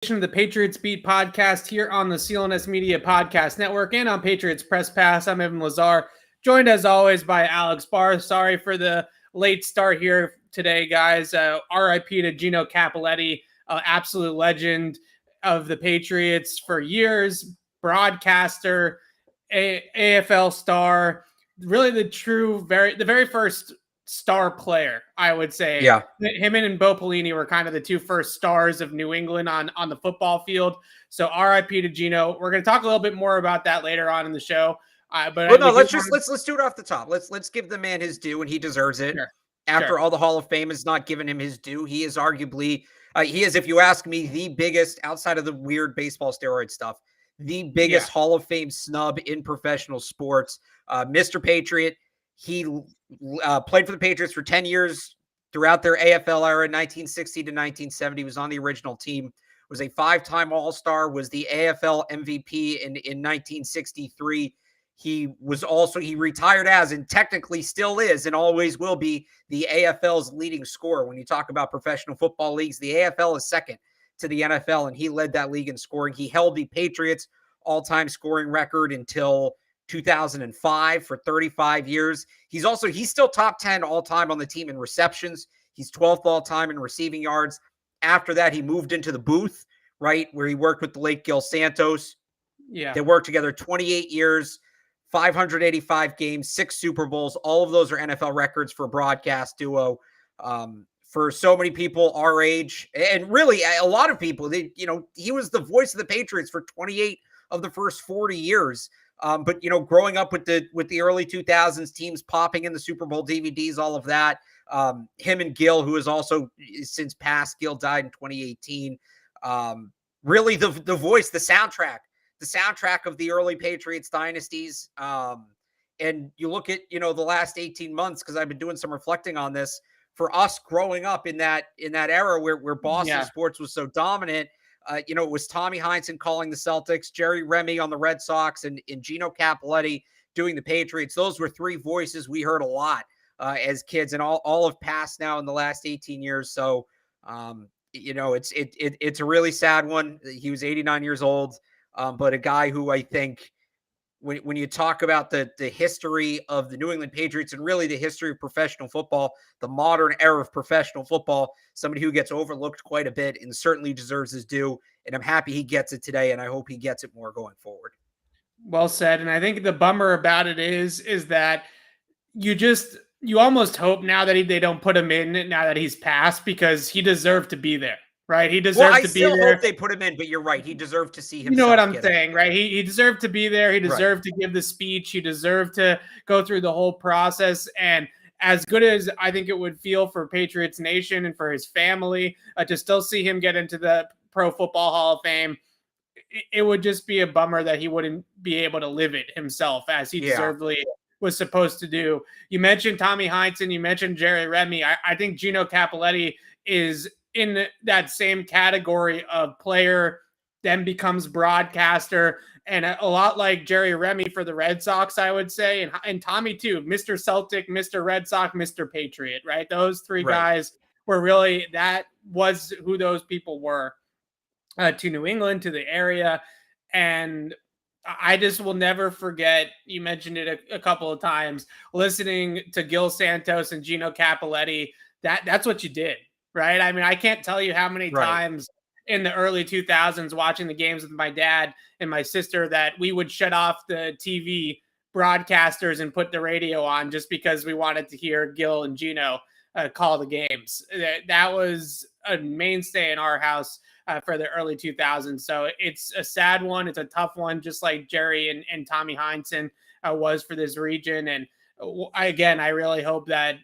Of the Patriots Beat podcast here on the CLNS Media Podcast Network and on Patriots Press Pass. I'm Evan Lazar, joined as always by Alex Barth. Sorry for the late start here today, guys. RIP to Gino Cappelletti, absolute legend of the Patriots for years, broadcaster, AFL star, really the very first star player, I would say. Yeah. Him and Bo Pelini were kind of the two first stars of New England on the football field. So RIP to Gino. We're going to talk a little bit more about that later on in the show. Let's do it off the top. Let's give the man his due, and he deserves it. Sure. After all the Hall of Fame has not given him his due, he is arguably if you ask me, the biggest outside of the weird baseball steroid stuff, the biggest Hall of Fame snub in professional sports. Mr. Patriot. He played for the Patriots for 10 years throughout their AFL era, 1960 to 1970. Was on the original team. Was a 5-time All-Star. Was the AFL MVP in 1963. He retired as, and technically still is, and always will be, the AFL's leading scorer. When you talk about professional football leagues, the AFL is second to the NFL, and he led that league in scoring. He held the Patriots all-time scoring record until 2005 for 35 years. He's still top 10 all-time on the team in receptions. He's 12th all-time in receiving yards. After that, he moved into the booth, right, where he worked with the late Gil Santos. Yeah. They worked together 28 years, 585 games, 6 Super Bowls. All of those are NFL records for a broadcast duo. For so many people our age, and really a lot of people, he was the voice of the Patriots for 28 of the first 40 years. But growing up with the early 2000s teams popping in the Super Bowl DVDs, all of that, him and Gil, who has also since passed, Gil died in 2018. Really the voice, the soundtrack of the early Patriots dynasties. And you look at, the last 18 months, because I've been doing some reflecting on this, for us growing up in that era where Boston sports was so dominant. It was Tommy Heinsohn calling the Celtics, Jerry Remy on the Red Sox, and Gino Cappelletti doing the Patriots. Those were 3 voices we heard a lot as kids, and all have passed now in the last 18 years. So, it's a really sad one. He was 89 years old, but a guy who I think, when you talk about the history of the New England Patriots and really the history of professional football, the modern era of professional football, somebody who gets overlooked quite a bit and certainly deserves his due. And I'm happy he gets it today, and I hope he gets it more going forward. Well said. And I think the bummer about it is that you almost hope now that they don't put him in now that he's passed, because he deserved to be there. Right, he deserved to be there. I still hope they put him in, but you're right. He deserved to see himself. You know what I'm saying, right? He deserved to be there. He deserved to give the speech. He deserved to go through the whole process. And as good as I think it would feel for Patriots Nation and for his family to still see him get into the Pro Football Hall of Fame, it would just be a bummer that he wouldn't be able to live it himself as he deservedly was supposed to do. You mentioned Tommy Heinsohn. You mentioned Jerry Remy. I think Gino Cappelletti is in that same category of player, then becomes broadcaster, and a lot like Jerry Remy for the Red Sox, I would say, and Tommy too, Mr. Celtic, Mr. Red Sox, Mr. Patriot, right? Those 3 guys were really, that was who those people were to New England, to the area. And I just will never forget, you mentioned it a couple of times, listening to Gil Santos and Gino Cappelletti. That's what you did. Right. I mean, I can't tell you how many times in the early 2000s watching the games with my dad and my sister that we would shut off the TV broadcasters and put the radio on just because we wanted to hear Gil and Gino call the games. That was a mainstay in our house for the early 2000s. So it's a sad one. It's a tough one, just like Jerry and Tommy Heinsohn was for this region. And I really hope that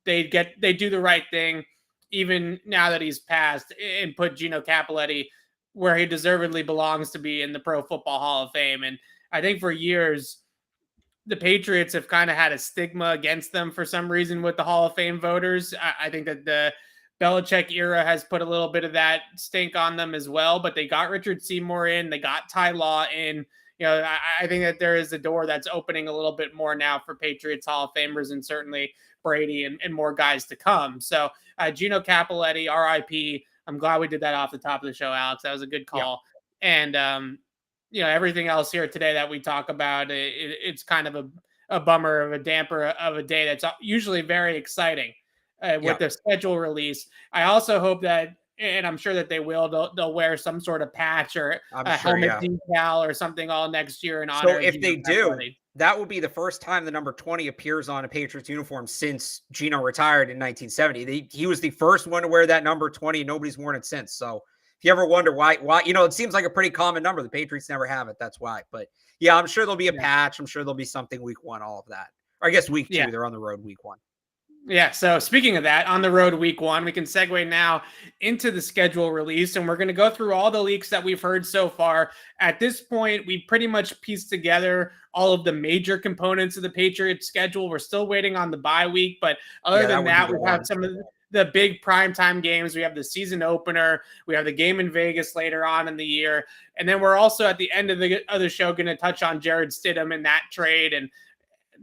they do the right thing, even now that he's passed, and put Gino Cappelletti where he deservedly belongs to be, in the Pro Football Hall of Fame. And I think for years, the Patriots have kind of had a stigma against them for some reason with the Hall of Fame voters. I think that the Belichick era has put a little bit of that stink on them as well, but they got Richard Seymour in, they got Ty Law in. I think that there is a door that's opening a little bit more now for Patriots Hall of Famers, and certainly Brady and more guys to come. So Gino Cappelletti, RIP. I'm glad we did that off the top of the show, Alex. That was a good call. And, everything else here today that we talk about, it's kind of a bummer of a damper of a day that's usually very exciting with the schedule release. I also hope that, and I'm sure that they will, they'll wear some sort of patch or helmet decal or something all next year in honor. So if they do, that would be the first time the number 20 appears on a Patriots uniform since Gino retired in 1970. He was the first one to wear that number 20, and nobody's worn it since. So if you ever wonder why, it seems like a pretty common number. The Patriots never have it. That's why. But yeah, I'm sure there'll be a patch. I'm sure there'll be something week 1, all of that. Or I guess week 2, they're on the road week 1. Yeah, so speaking of that, on the road week 1, we can segue now into the schedule release, and we're going to go through all the leaks that we've heard so far. At this point, we pretty much pieced together all of the major components of the Patriots schedule. We're still waiting on the bye week, but other than that, we have some of the big primetime games. We have the season opener. We have the game in Vegas later on in the year. And then we're also at the end of the show going to touch on Jared Stidham and that trade, and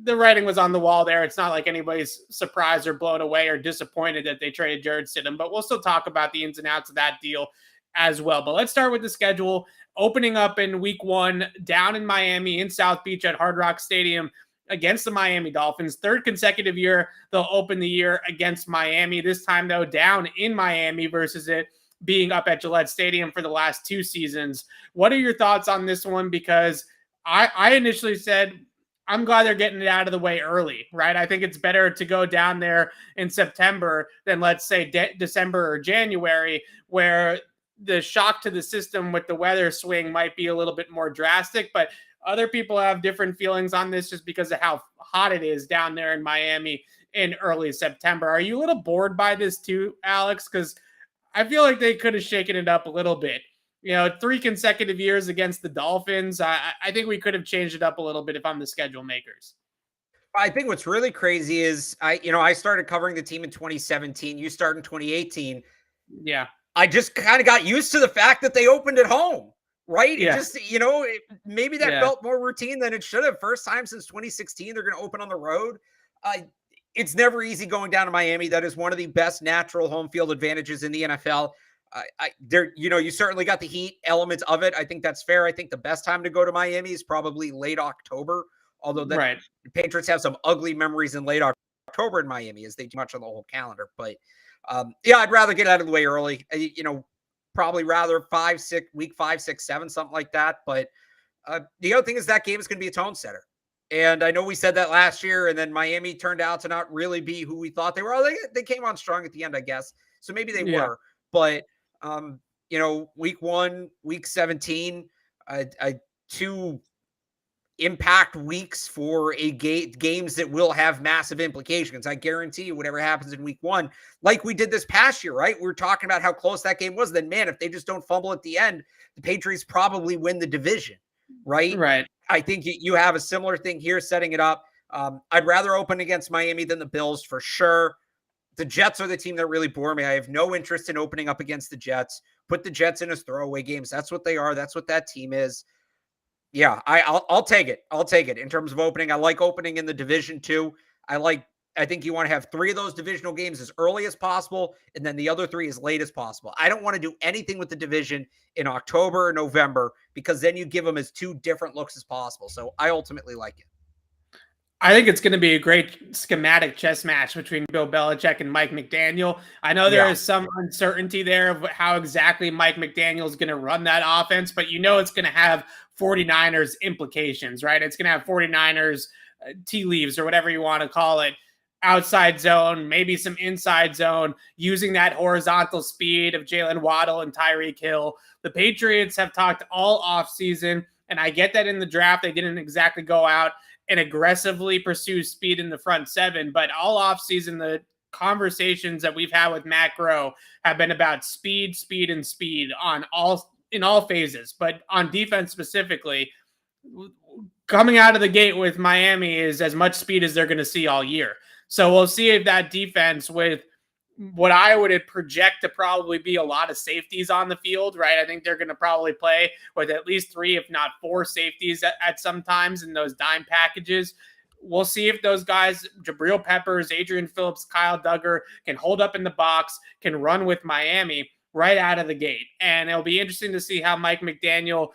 the writing was on the wall there. It's not like anybody's surprised or blown away or disappointed that they traded Jared Stidham, but we'll still talk about the ins and outs of that deal as well. But let's start with the schedule. Opening up in week 1 down in Miami in South Beach at Hard Rock Stadium against the Miami Dolphins. 3rd consecutive year they'll open the year against Miami. This time, though, down in Miami versus it being up at Gillette Stadium for the last 2 seasons. What are your thoughts on this one? Because I initially said, I'm glad they're getting it out of the way early, right? I think it's better to go down there in September than, let's say, December or January, where the shock to the system with the weather swing might be a little bit more drastic. But other people have different feelings on this just because of how hot it is down there in Miami in early September. Are you a little bored by this too, Alex? Because I feel like they could have shaken it up a little bit. 3 consecutive years against the Dolphins. I think we could have changed it up a little bit if I'm the schedule makers. I think what's really crazy is I started covering the team in 2017. You started in 2018. Yeah. I just kind of got used to the fact that they opened at home, right? Yeah. It just, maybe that felt more routine than it should have. First time since 2016, they're going to open on the road. It's never easy going down to Miami. That is one of the best natural home field advantages in the NFL. You certainly got the heat elements of it. I think that's fair. I think the best time to go to Miami is probably late October, although the Patriots have some ugly memories in late October in Miami as they do much on the whole calendar. But I'd rather get out of the way early, probably rather week 5, 6, 7, something like that. But the other thing is that game is going to be a tone setter. And I know we said that last year, and then Miami turned out to not really be who we thought they were. They came on strong at the end, I guess. So maybe they were, but week 1, week 17, 2 impact weeks for games that will have massive implications. I guarantee you whatever happens in week 1, like we did this past year, right? We were talking about how close that game was. Then, man, if they just don't fumble at the end, the Patriots probably win the division, right? Right. I think you have a similar thing here setting it up. I'd rather open against Miami than the Bills for sure. The Jets are the team that really bore me. I have no interest in opening up against the Jets. Put the Jets in as throwaway games. That's what they are. That's what that team is. Yeah, I'll take it. I'll take it. In terms of opening, I like opening in the division too. I think you want to have 3 of those divisional games as early as possible, and then the other 3 as late as possible. I don't want to do anything with the division in October or November because then you give them as 2 different looks as possible. So I ultimately like it. I think it's going to be a great schematic chess match between Bill Belichick and Mike McDaniel. I know there is some uncertainty there of how exactly Mike McDaniel is going to run that offense, but it's going to have 49ers implications, right? It's going to have 49ers tea leaves or whatever you want to call it. Outside zone, maybe some inside zone, using that horizontal speed of Jalen Waddle and Tyreek Hill. The Patriots have talked all offseason, and I get that in the draft they didn't exactly go out and aggressively pursue speed in the front 7, but all offseason the conversations that we've had with Matt Groh have been about speed in all phases, but on defense specifically. Coming out of the gate with Miami is as much speed as they're going to see all year. So we'll see if that defense, with what I would project to probably be a lot of safeties on the field, right? I think they're going to probably play with at least 3, if not 4 safeties at some times in those dime packages. We'll see if those guys, Jabril Peppers, Adrian Phillips, Kyle Duggar, can hold up in the box, can run with Miami. right out of the gate. And it'll be interesting to see how Mike McDaniel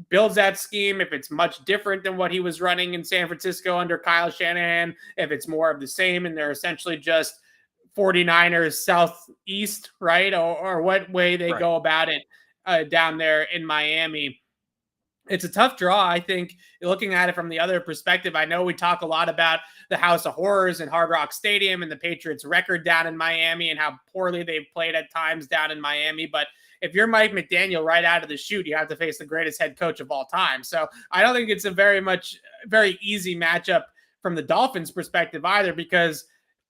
builds that scheme, if it's much different than what he was running in San Francisco under Kyle Shanahan, if it's more of the same and they're essentially just 49ers Southeast, right? Or what way they go about it down there in Miami. It's a tough draw, I think, looking at it from the other perspective. I know we talk a lot about the House of Horrors and Hard Rock Stadium and the Patriots' record down in Miami and how poorly they've played at times down in Miami. But if you're Mike McDaniel right out of the chute, you have to face the greatest head coach of all time. So I don't think it's a very easy matchup from the Dolphins' perspective either, because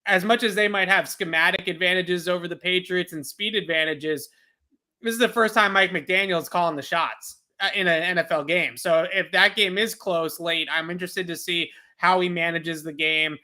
as much as they might have schematic advantages over the Patriots and speed advantages, this is the first time Mike McDaniel is calling the shots in an NFL game. So if that game is close late, I'm interested to see how he manages the game.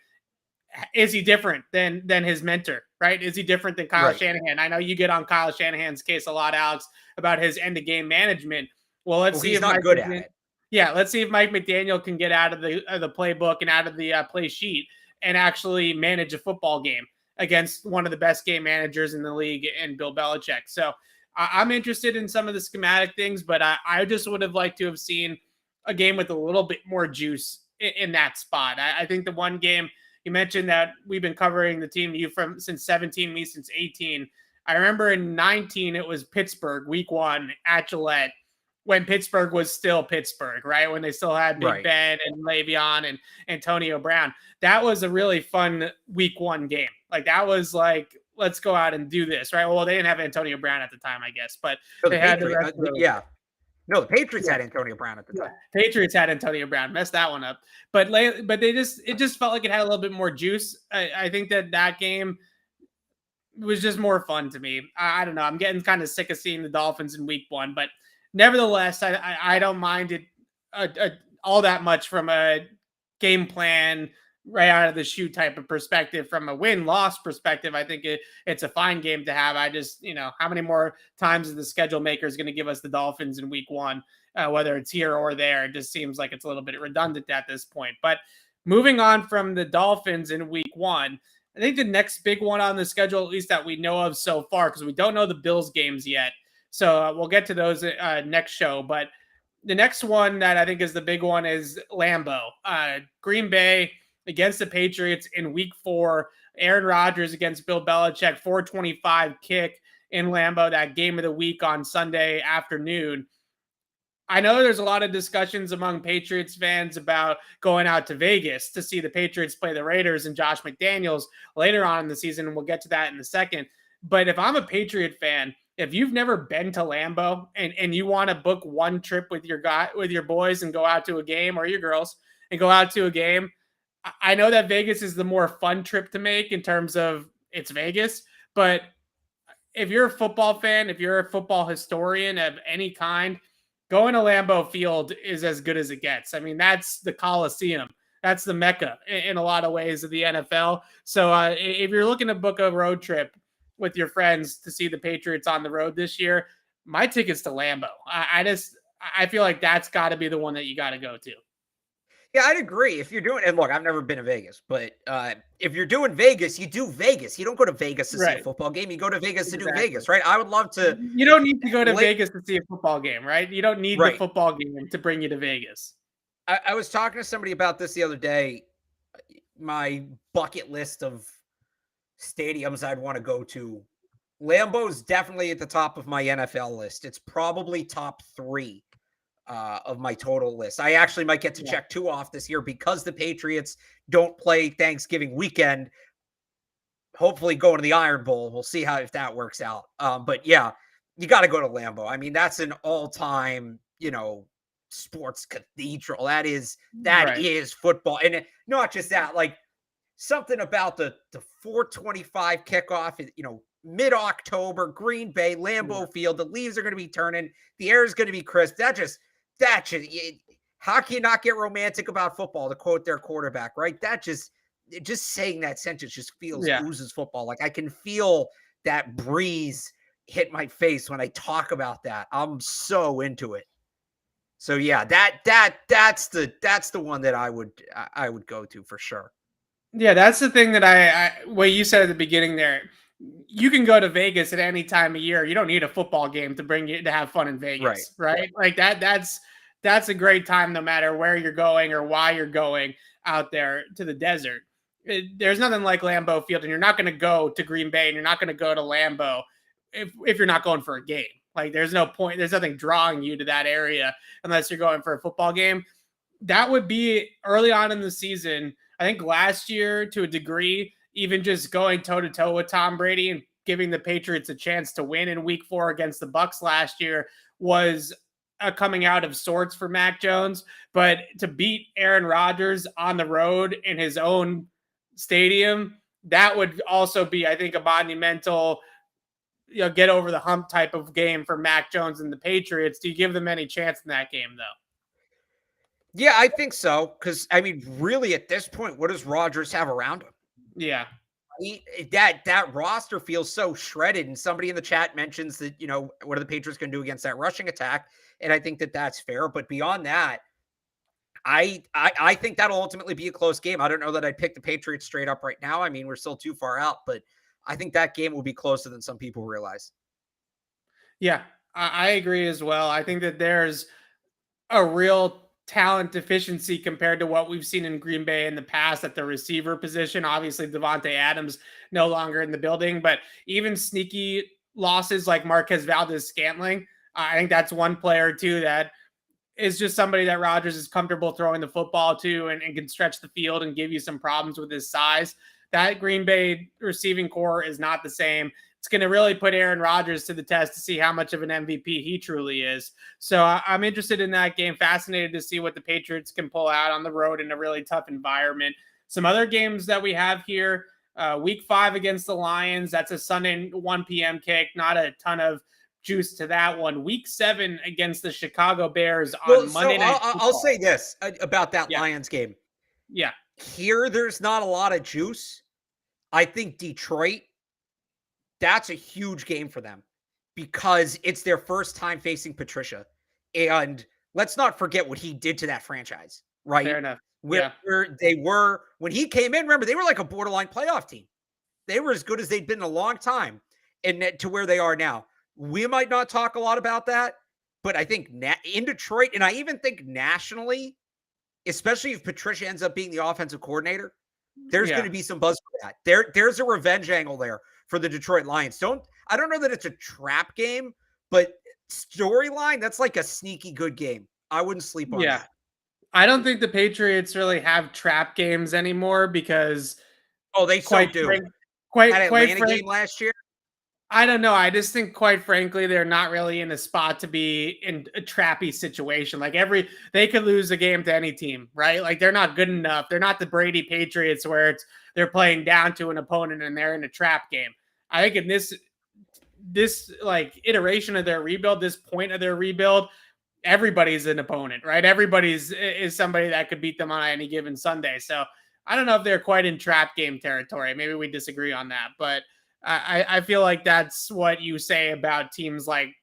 Is he different than his mentor, right? Is he different than Kyle Shanahan? I know you get on Kyle Shanahan's case a lot, Alex, about his end of game management. Well, let's see if he's not good at it. Yeah, let's see if Mike McDaniel can get out of the playbook and out of the play sheet and actually manage a football game against one of the best game managers in the league in Bill Belichick. So I'm interested in some of the schematic things, but I just would have liked to have seen a game with a little bit more juice in that spot. I think the one game you mentioned that we've been covering the team, you from since 17, me since 18. I remember in 19, it was Pittsburgh week 1 at Gillette, when Pittsburgh was still Pittsburgh, right? When they still had Big Ben and Le'Veon and Antonio Brown. That was a really fun week 1 game. Like that was like, let's go out and do this, right? Well, they didn't have Antonio Brown at the time, I guess, but they had the rest of the No, the Patriots had Antonio Brown at the time. Patriots had Antonio Brown. Messed that one up. But it just felt like it had a little bit more juice. I think that game was just more fun to me. I don't know. I'm getting kind of sick of seeing the Dolphins in week 1, but nevertheless, I don't mind it all that much from a game plan right out of the chute type of perspective. From a win-loss perspective, I think it's a fine game to have. I just, how many more times is the schedule maker is going to give us the Dolphins in week 1, whether it's here or there? It just seems like it's a little bit redundant at this point. But moving on from the Dolphins in week 1, I think the next big one on the schedule, at least that we know of so far, because we don't know the Bills games yet. So we'll get to those next show. But the next one that I think is the big one is Lambeau. Green Bay against the Patriots in week 4. Aaron Rodgers against Bill Belichick, 425 kick in Lambeau, that game of the week on Sunday afternoon. I know there's a lot of discussions among Patriots fans about going out to Vegas to see the Patriots play the Raiders and Josh McDaniels later on in the season, and we'll get to that in a second. But if I'm a Patriot fan, if you've never been to Lambeau and you want to book one trip with your boys and go out to a game, or your girls and go out to a game, I know that Vegas is the more fun trip to make in terms of it's Vegas, but if you're a football fan, if you're a football historian of any kind, going to Lambeau Field is as good as it gets. I mean, that's the Coliseum. That's the Mecca in a lot of ways of the NFL. So if you're looking to book a road trip with your friends to see the Patriots on the road this year, my ticket's to Lambeau. I feel like that's got to be the one that you got to go to. Yeah, I'd agree. If you're doing, and look, I've never been to Vegas, but if you're doing Vegas, you do Vegas. You don't go to Vegas to see a football game. You go to Vegas to do Vegas, right? I would love to. You don't need to go to Vegas to see a football game, right? You don't need the football game to bring you to Vegas. I was talking to somebody about this the other day. My bucket list of stadiums I'd want to go to. Lambeau's definitely at the top of my NFL list. It's probably top 3. Of my total list. I actually might get to check 2 off this year because the Patriots don't play Thanksgiving weekend. Hopefully going to the Iron Bowl. We'll see if that works out. But yeah, you got to go to Lambeau. I mean, that's an all-time, sports cathedral. That is football. And not just that, like something about the 425 kickoff, mid-October, Green Bay, Lambeau Field, the leaves are going to be turning. The air is going to be crisp. How can you not get romantic about football, to quote their quarterback, right? Just saying that sentence just oozes football. Like I can feel that breeze hit my face when I talk about that. I'm so into it. So yeah, that's the one that I would go to for sure. Yeah, that's the thing that what you said at the beginning there. you can go to Vegas at any time of year. You don't need a football game to bring you to have fun in Vegas, right? Like that's a great time no matter where you're going or why you're going out there to the desert. There's nothing like Lambeau Field, and you're not going to go to Green Bay and you're not going to go to Lambeau if you're not going for a game. Like there's no point, there's nothing drawing you to that area unless you're going for a football game. That would be early on in the season. I think last year, to a degree, even just going toe-to-toe with Tom Brady and giving the Patriots a chance to win in week 4 against the Bucs last year was a coming out of sorts for Mac Jones. But to beat Aaron Rodgers on the road in his own stadium, that would also be, I think, a monumental, get over the hump type of game for Mac Jones and the Patriots. Do you give them any chance in that game, though? Yeah, I think so. Because, I mean, really, at this point, what does Rodgers have around him? Yeah. That roster feels so shredded. And somebody in the chat mentions that, what are the Patriots going to do against that rushing attack? And I think that that's fair. But beyond that, I think that'll ultimately be a close game. I don't know that I'd pick the Patriots straight up right now. I mean, we're still too far out, but I think that game will be closer than some people realize. Yeah, I agree as well. I think that there's a real talent deficiency compared to what we've seen in Green Bay in the past at the receiver position. Obviously, Devontae Adams no longer in the building, but even sneaky losses like Marquez Valdes-Scantling, I think that's one player too that is just somebody that Rodgers is comfortable throwing the football to and can stretch the field and give you some problems with his size. That Green Bay receiving core is not the same. It's going to really put Aaron Rodgers to the test to see how much of an MVP he truly is. So I'm interested in that game, fascinated to see what the Patriots can pull out on the road in a really tough environment. Some other games that we have here, week 5 against the Lions, that's a Sunday 1 p.m. kick, not a ton of juice to that one. Week 7 against the Chicago Bears on Monday night. I'll say this about that Lions game. Yeah. Here, there's not a lot of juice. I think Detroit, that's a huge game for them because it's their first time facing Patricia. And let's not forget what he did to that franchise, right? Fair enough. Where they were, when he came in, remember, they were like a borderline playoff team. They were as good as they'd been in a long time and to where they are now. We might not talk a lot about that, but I think in Detroit, and I even think nationally, especially if Patricia ends up being the offensive coordinator, there's going to be some buzz for that. There's a revenge angle there for the Detroit Lions. I don't know that it's a trap game, but storyline, that's like a sneaky good game. I wouldn't sleep on that. I don't think the Patriots really have trap games anymore because they do. Quite Atlanta game last year. I don't know. I just think, quite frankly, they're not really in a spot to be in a trappy situation. Like they could lose a game to any team, right? Like they're not good enough. They're not the Brady Patriots where they're playing down to an opponent and they're in a trap game. I think in this like iteration of their rebuild, this point of their rebuild, everybody's an opponent, right? Everybody's is somebody that could beat them on any given Sunday. So I don't know if they're quite in trap game territory. Maybe we disagree on that, but I feel like that's what you say about teams like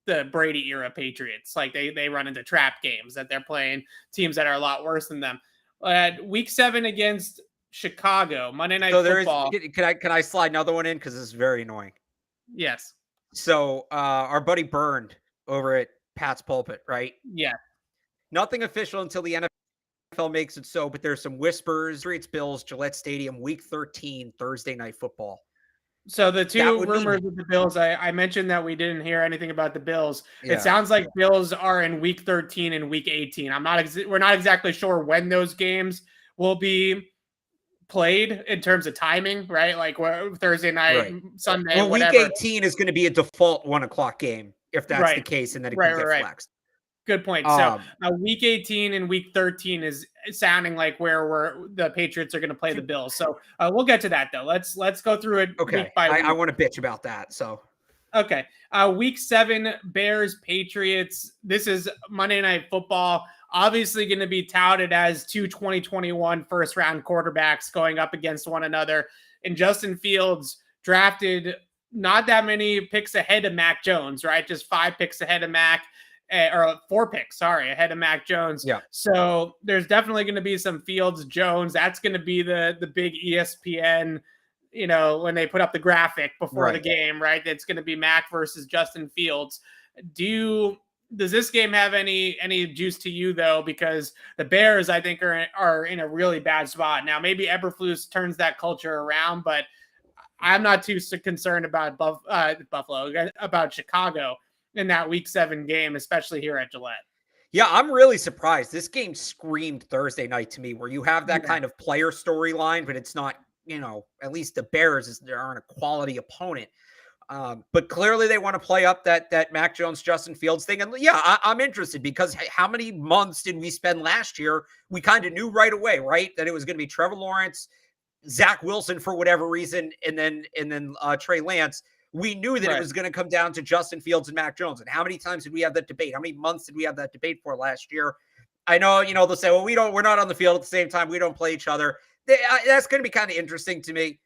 the Brady era Patriots. Like they run into trap games, that they're playing teams that are a lot worse than them. Week 7 against Chicago, Monday Night Football. Can I slide another one in? Because this is very annoying. Yes. So our buddy Burned over at Pat's Pulpit, right? Yeah. Nothing official until the NFL makes it so, but there's some whispers. Patriots Bills, Gillette Stadium, Week 13, Thursday Night Football. So the two rumors with the Bills, I mentioned that we didn't hear anything about the Bills. Yeah. It sounds like Bills are in Week 13 and Week 18. We're not exactly sure when those games will be played in terms of timing, right? Like Thursday night, right. Sunday, well, whatever. Week 18 is going to be a default 1:00 game if that's the case, and then it can get flexed. Good point. So Week 18 and Week 13 is sounding like where the Patriots are going to play the Bills. So we'll get to that though. Let's go through it. Okay. Week by week. I want to bitch about that. So. Okay. Week 7, Bears, Patriots. This is Monday Night Football. Obviously going to be touted as 2021 first round quarterbacks going up against one another. And Justin Fields drafted not that many picks ahead of Mac Jones, right? Just 5 picks ahead of Mac. Or 4 picks, ahead of Mac Jones. Yeah. So there's definitely going to be some Fields Jones. That's going to be the big ESPN when they put up the graphic before the Right. game, right? That's going to be Mac versus Justin Fields. Does this game have any juice to you though? Because the Bears, I think, are in a really bad spot now. Maybe Eberflus turns that culture around, but I'm not too concerned about Buffalo, about Chicago in that Week 7 game, especially here at Gillette. Yeah, I'm really surprised. This game screamed Thursday night to me, where you have that kind of player storyline, but it's not, at least the Bears aren't a quality opponent. But clearly they want to play up that Mac Jones, Justin Fields thing. And yeah, I'm interested because how many months did we spend last year? We kind of knew right away, right, that it was going to be Trevor Lawrence, Zach Wilson for whatever reason, and then Trey Lance. We knew that it was going to come down to Justin Fields and Mac Jones. And how many times did we have that debate? How many months did we have that debate for last year? I know, they'll say, well, we're not on the field at the same time. We don't play each other. That's going to be kind of interesting to me.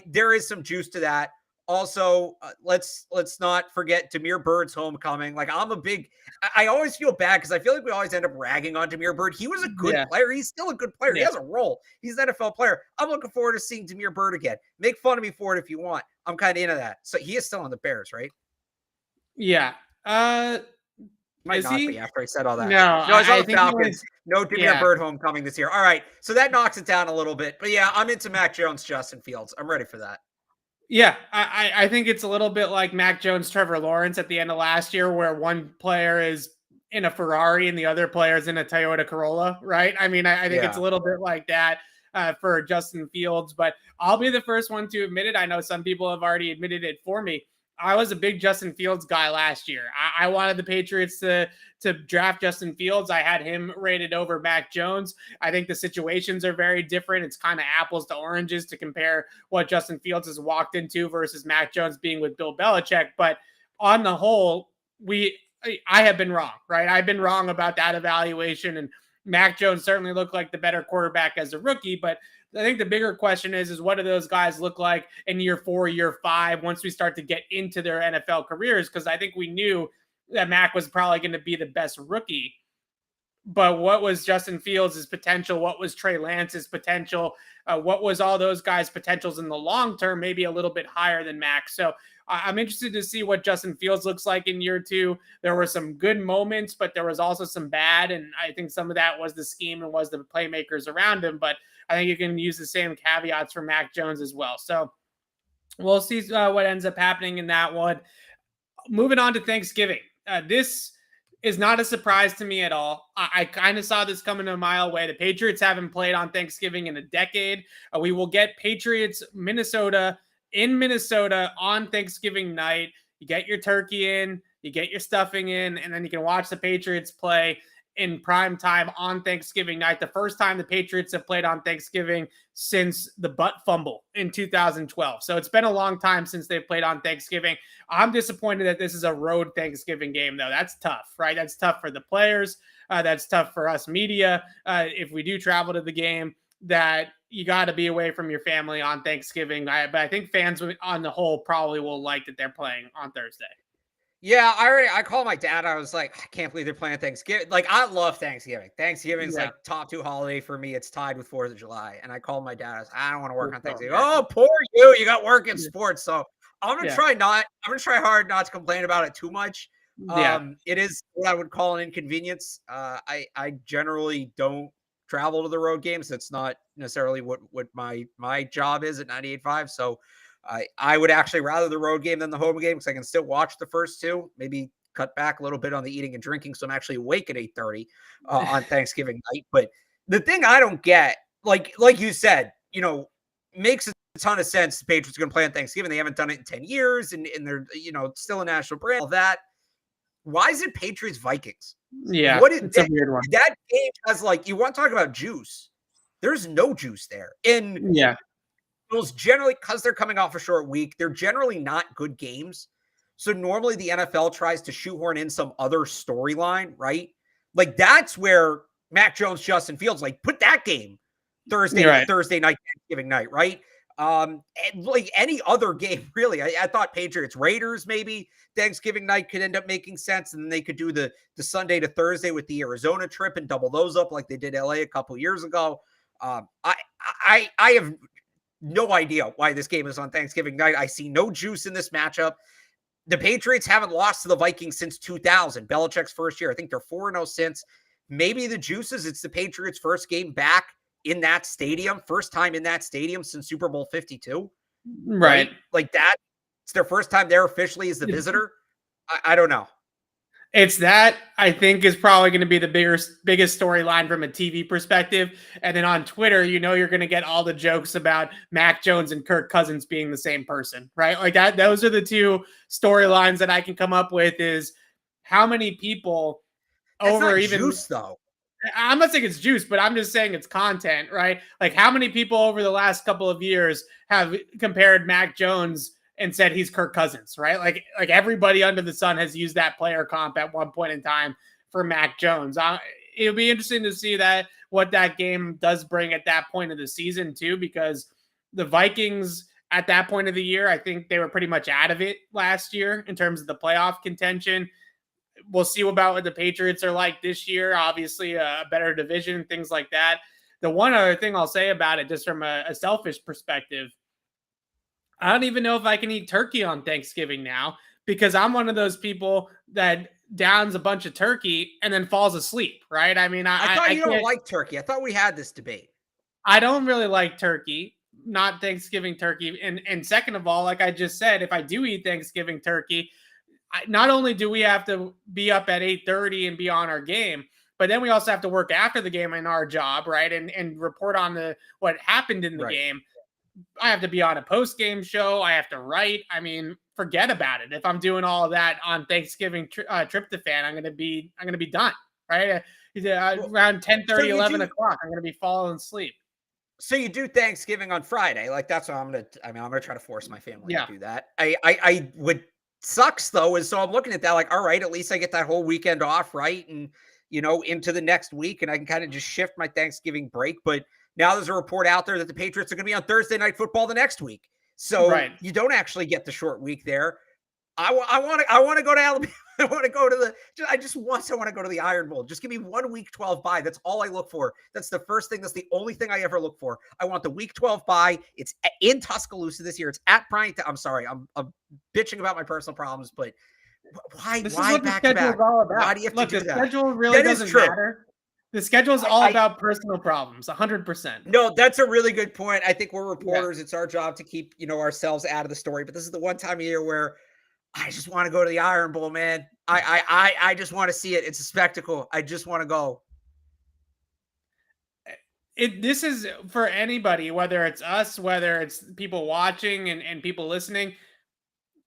There is some juice to that. Also, let's not forget Damiere Byrd's homecoming. Like, I always feel bad because I feel like we always end up ragging on Damiere Byrd. He was a good player. He's still a good player. He has a role. He's an NFL player. I'm looking forward to seeing Damiere Byrd again. Make fun of me for it if you want. I'm kind of into that. So he is still on the Bears, right? Yeah. Might not be after I said all that. No, it's on I the Falcons. No Damiere Byrd homecoming this year. All right. So that knocks it down a little bit. But yeah, I'm into Mac Jones, Justin Fields. I'm ready for that. Yeah, I think it's a little bit like Mac Jones, Trevor Lawrence at the end of last year, where one player is in a Ferrari and the other player is in a Toyota Corolla, right? I mean, I think it's a little bit like that for Justin Fields, but I'll be the first one to admit it. I know some people have already admitted it for me. I was a big Justin Fields guy last year. I wanted the Patriots to draft Justin Fields. I had him rated over Mac Jones. I think the situations are very different. It's kind of apples to oranges to compare what Justin Fields has walked into versus Mac Jones being with Bill Belichick. But on the whole, I have been wrong, right? I've been wrong about that evaluation. And Mac Jones certainly looked like the better quarterback as a rookie, but I think the bigger question is what do those guys look like in year 4, year 5, once we start to get into their NFL careers? Because I think we knew that Mac was probably going to be the best rookie. But what was Justin Fields' potential? What was Trey Lance's potential? What was all those guys' potentials in the long term? Maybe a little bit higher than Mac. So I'm interested to see what Justin Fields looks like in year 2. There were some good moments, but there was also some bad. And I think some of that was the scheme and was the playmakers around him. But I think you can use the same caveats for Mac Jones as well. So we'll see what ends up happening in that one. Moving on to Thanksgiving. This is not a surprise to me at all. I kind of saw this coming a mile away. The Patriots haven't played on Thanksgiving in a decade. We will get Patriots Minnesota in Minnesota on Thanksgiving night. You get your turkey in, you get your stuffing in, and then you can watch the Patriots play in prime time on Thanksgiving night. The first time the Patriots have played on Thanksgiving since the butt fumble in 2012. So it's been a long time since they've played on Thanksgiving. I'm disappointed that this is a road Thanksgiving game, though. That's tough, right? That's tough for the players. That's tough for us media. If we do travel to the game, that you got to be away from your family on Thanksgiving. But I think fans on the whole probably will like that they're playing on Thursday. Yeah, I called my dad. I was like, I can't believe they're playing Thanksgiving. Like, I love Thanksgiving. Thanksgiving's like top 2 holiday for me. It's tied with 4th of July. And I called my dad. I was like, I don't want to work on Thanksgiving. Oh, poor you. You got work in sports. So I'm going to try hard not to complain about it too much. It is what I would call an inconvenience. I generally don't travel to the road games. That's not necessarily what my job is at 98.5. So I would actually rather the road game than the home game because I can still watch the first 2, maybe cut back a little bit on the eating and drinking. So I'm actually awake at 8:30 on Thanksgiving night. But the thing I don't get, like you said, makes a ton of sense. The Patriots are going to play on Thanksgiving. They haven't done it in 10 years and they're, still a national brand. All that. Why is it Patriots Vikings? Yeah. It's a weird one. That game has you want to talk about juice. There's no juice there. And generally, because they're coming off a short week, they're generally not good games. So normally the NFL tries to shoehorn in some other storyline, right? Like that's where Mac Jones, Justin Fields, put that game Thursday night, Thanksgiving night, right? And like any other game, really. I thought Patriots Raiders maybe Thanksgiving night could end up making sense, and then they could do the Sunday to Thursday with the Arizona trip and double those up like they did LA a couple years ago. I have no idea why this game is on Thanksgiving night. I see no juice in this matchup. The Patriots haven't lost to the Vikings since 2000, Belichick's first year. I think they're 4-0 since. Maybe the juices, it's the Patriots' first game back in that stadium, first time in that stadium since Super Bowl 52. Right. Like that. It's their first time there officially as the visitor. I don't know. It's that, I think, is probably going to be the biggest storyline from a TV perspective. And then on Twitter, you're going to get all the jokes about Mac Jones and Kirk Cousins being the same person, right? Like that. Those are the two storylines that I can come up with. Is how many people That's over not even juice, though. I'm not saying it's juice, but I'm just saying it's content, right? Like how many people over the last couple of years have compared Mac Jones and said he's Kirk Cousins, right? Like everybody under the sun has used that player comp at one point in time for Mac Jones. It'll be interesting to see what that game does bring at that point of the season too, because the Vikings at that point of the year, I think they were pretty much out of it last year in terms of the playoff contention. We'll see about what the Patriots are like this year. Obviously, a better division, things like that. The one other thing I'll say about it, just from a selfish perspective, I don't even know if I can eat turkey on Thanksgiving now, because I'm one of those people that downs a bunch of turkey and then falls asleep, right? I mean, I thought you don't like turkey. I thought we had this debate. I don't really like turkey, not Thanksgiving turkey. And second of all, like I just said, if I do eat Thanksgiving turkey, not only do we have to be up at 8:30 and be on our game, but then we also have to work after the game in our job, right? And report on what happened in the game. I have to be on a post-game show. I have to write. I mean, forget about it. If I'm doing all of that on Thanksgiving tryptophan, I'm going to be done, right? Around 10:30, 11 o'clock, I'm going to be falling asleep. So you do Thanksgiving on Friday. Like that's what I'm going to try to force my family to do that. I would sucks though, is so I'm looking at that like, all right, at least I get that whole weekend off, right? And, into the next week and I can kind of just shift my Thanksgiving break. But now there's a report out there that the Patriots are going to be on Thursday Night Football the next week. So you don't actually get the short week there. I want to go to Alabama. I want to go to the Iron Bowl. Just give me 1 week 12 bye. That's all I look for. That's the first thing. That's the only thing I ever look for. I want the week 12 bye. It's in Tuscaloosa this year. It's at Bryant. I'm sorry. I'm bitching about my personal problems, but why back to back? Why do you have to do that? The schedule really doesn't matter. The schedule is all about personal problems, 100%. No, that's a really good point. I think we're reporters. It's our job to keep, ourselves out of the story. But this is the one time of year where I just want to go to the Iron Bowl, man. I just want to see it. It's a spectacle. I just want to go. This is for anybody, whether it's us, whether it's people watching and people listening.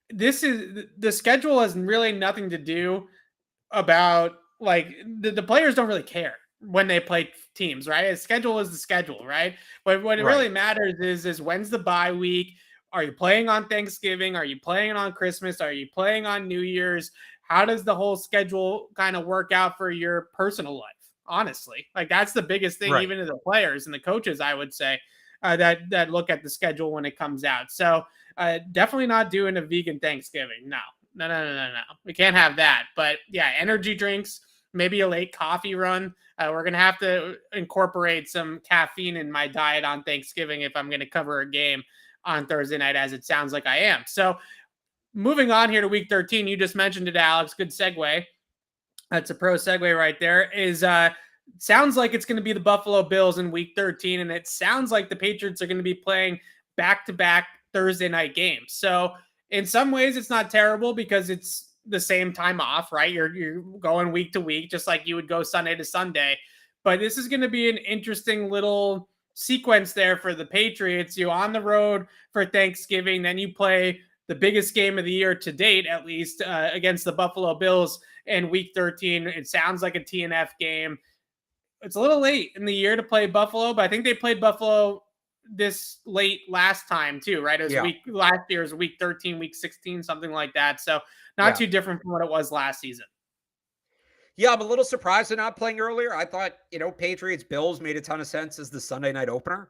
This is the schedule has really nothing to do about like the players don't really care when they play teams, right? The schedule is the schedule, right? But what it really matters is when's the bye week? Are you playing on Thanksgiving? Are you playing on Christmas? Are you playing on New Year's? How does the whole schedule kind of work out for your personal life? Honestly, like that's the biggest thing, even to the players and the coaches, I would say, that look at the schedule when it comes out. So definitely not doing a vegan Thanksgiving. No. We can't have that. But yeah, energy drinks, maybe a late coffee run. We're going to have to incorporate some caffeine in my diet on Thanksgiving if I'm going to cover a game on Thursday night, as it sounds like I am. So moving on here to week 13, you just mentioned it, Alex. Good segue. That's a pro segue right there. Sounds like it's going to be the Buffalo Bills in week 13, and it sounds like the Patriots are going to be playing back-to-back Thursday night games. So in some ways, it's not terrible because it's the same time off, right? You're going week to week, just like you would go Sunday to Sunday. But this is going to be an interesting little sequence there for the Patriots. You on the road for Thanksgiving, then you play the biggest game of the year to date, at least against the Buffalo Bills in week 13. It sounds like a TNF game. It's a little late in the year to play Buffalo, but I think they played Buffalo this late last time too, right? It was last year's week 13, week 16, something like that. So not too different from what it was last season. Yeah, I'm a little surprised they're not playing earlier. I thought, Patriots Bills made a ton of sense as the Sunday night opener.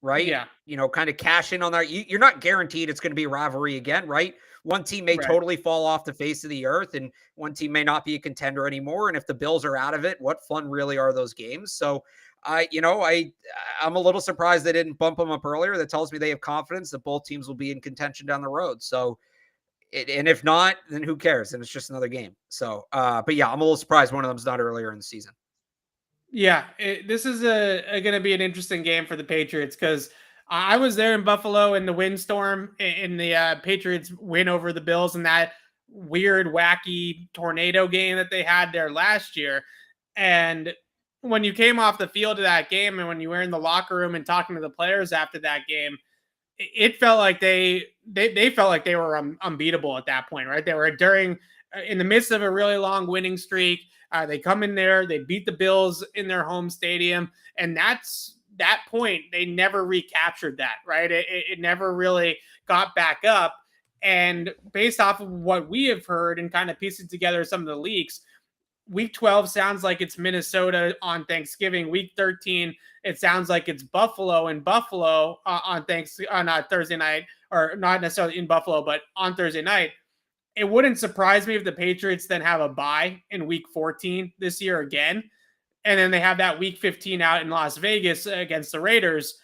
right? Yeah. Kind of cash in on that. You're not guaranteed it's going to be a rivalry again, right? One team may Right. totally fall off the face of the earth, and one team may not be a contender anymore. And if the Bills are out of it, what fun really are those games? So, I'm a little surprised they didn't bump them up earlier. That tells me they have confidence that both teams will be in contention down the road. So, and if not, then who cares? And it's just another game. So, but yeah, I'm a little surprised one of them's not earlier in the season. Yeah, this is going to be an interesting game for the Patriots because I was there in Buffalo in the windstorm in the Patriots win over the Bills and that weird, wacky tornado game that they had there last year. And when you came off the field of that game and when you were in the locker room and talking to the players after that game, it felt like they felt like they were unbeatable at that point, right? They were in the midst of a really long winning streak. They come in there, they beat the Bills in their home stadium, and that's that point. They never recaptured that, right? It never really got back up. And based off of what we have heard and kind of piecing together some of the leaks, Week 12 sounds like it's Minnesota on Thanksgiving. Week 13, it sounds like it's Buffalo on Thursday night, or not necessarily in Buffalo, but on Thursday night. It wouldn't surprise me if the Patriots then have a bye in Week 14 this year again, and then they have that Week 15 out in Las Vegas against the Raiders.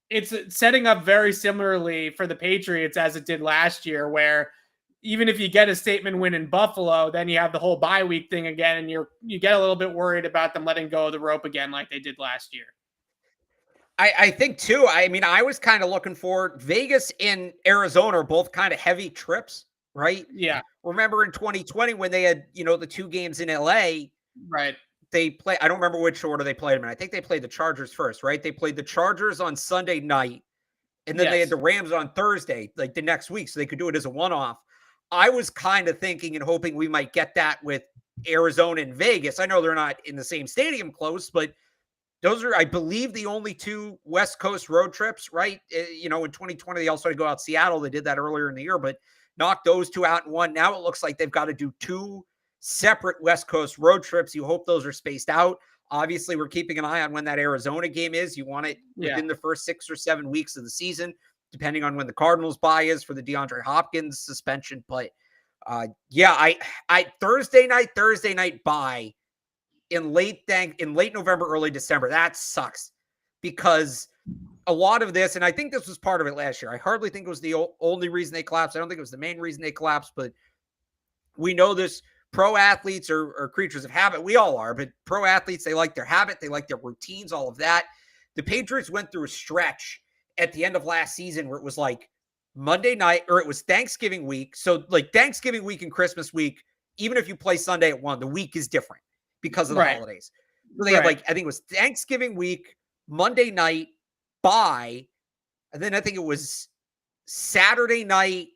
It's setting up very similarly for the Patriots as it did last year, where even if you get a statement win in Buffalo, then you have the whole bye week thing again, and you get a little bit worried about them letting go of the rope again like they did last year. I think too. I mean, I was kind of looking for Vegas and Arizona are both kind of heavy trips, right? Yeah. Remember in 2020 when they had, the 2 games in LA, Right. I don't remember which order they played them in. I think they played the Chargers first, right? They played the Chargers on Sunday night, and then they had the Rams on Thursday, like the next week, so they could do it as a one-off. I was kind of thinking and hoping we might get that with Arizona and Vegas. I know they're not in the same stadium close, but those are, I believe, the only 2 West Coast road trips, right? In 2020, they also had to go out Seattle. They did that earlier in the year, but knocked those 2 out in one. Now it looks like they've got to do 2 separate West Coast road trips. You hope those are spaced out. Obviously, we're keeping an eye on when that Arizona game is. You want it within the first 6 or 7 weeks of the season, depending on when the Cardinals bye is for the DeAndre Hopkins suspension. But I Thursday night bye in late November, early December. That sucks because a lot of this, and I think this was part of it last year. I hardly think it was the only reason they collapsed. I don't think it was the main reason they collapsed, but we know this. Pro athletes are creatures of habit. We all are, but pro athletes, they like their habit. They like their routines, all of that. The Patriots went through a stretch at the end of last season where it was like Monday night, or it was Thanksgiving week. So like Thanksgiving week and Christmas week, even if you play Sunday at 1, the week is different because of the holidays. So they had I think it was Thanksgiving week, Monday night, bye. And then I think it was Saturday night,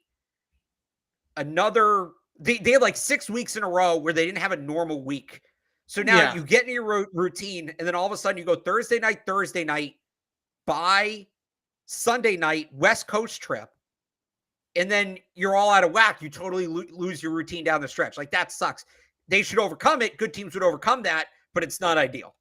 they had like 6 weeks in a row where they didn't have a normal week. So now you get into your routine, and then all of a sudden you go Thursday night, bye, Sunday night, West Coast trip, and then you're all out of whack. You totally lose your routine down the stretch. Like, that sucks. They should overcome it. Good teams would overcome that, but it's not ideal.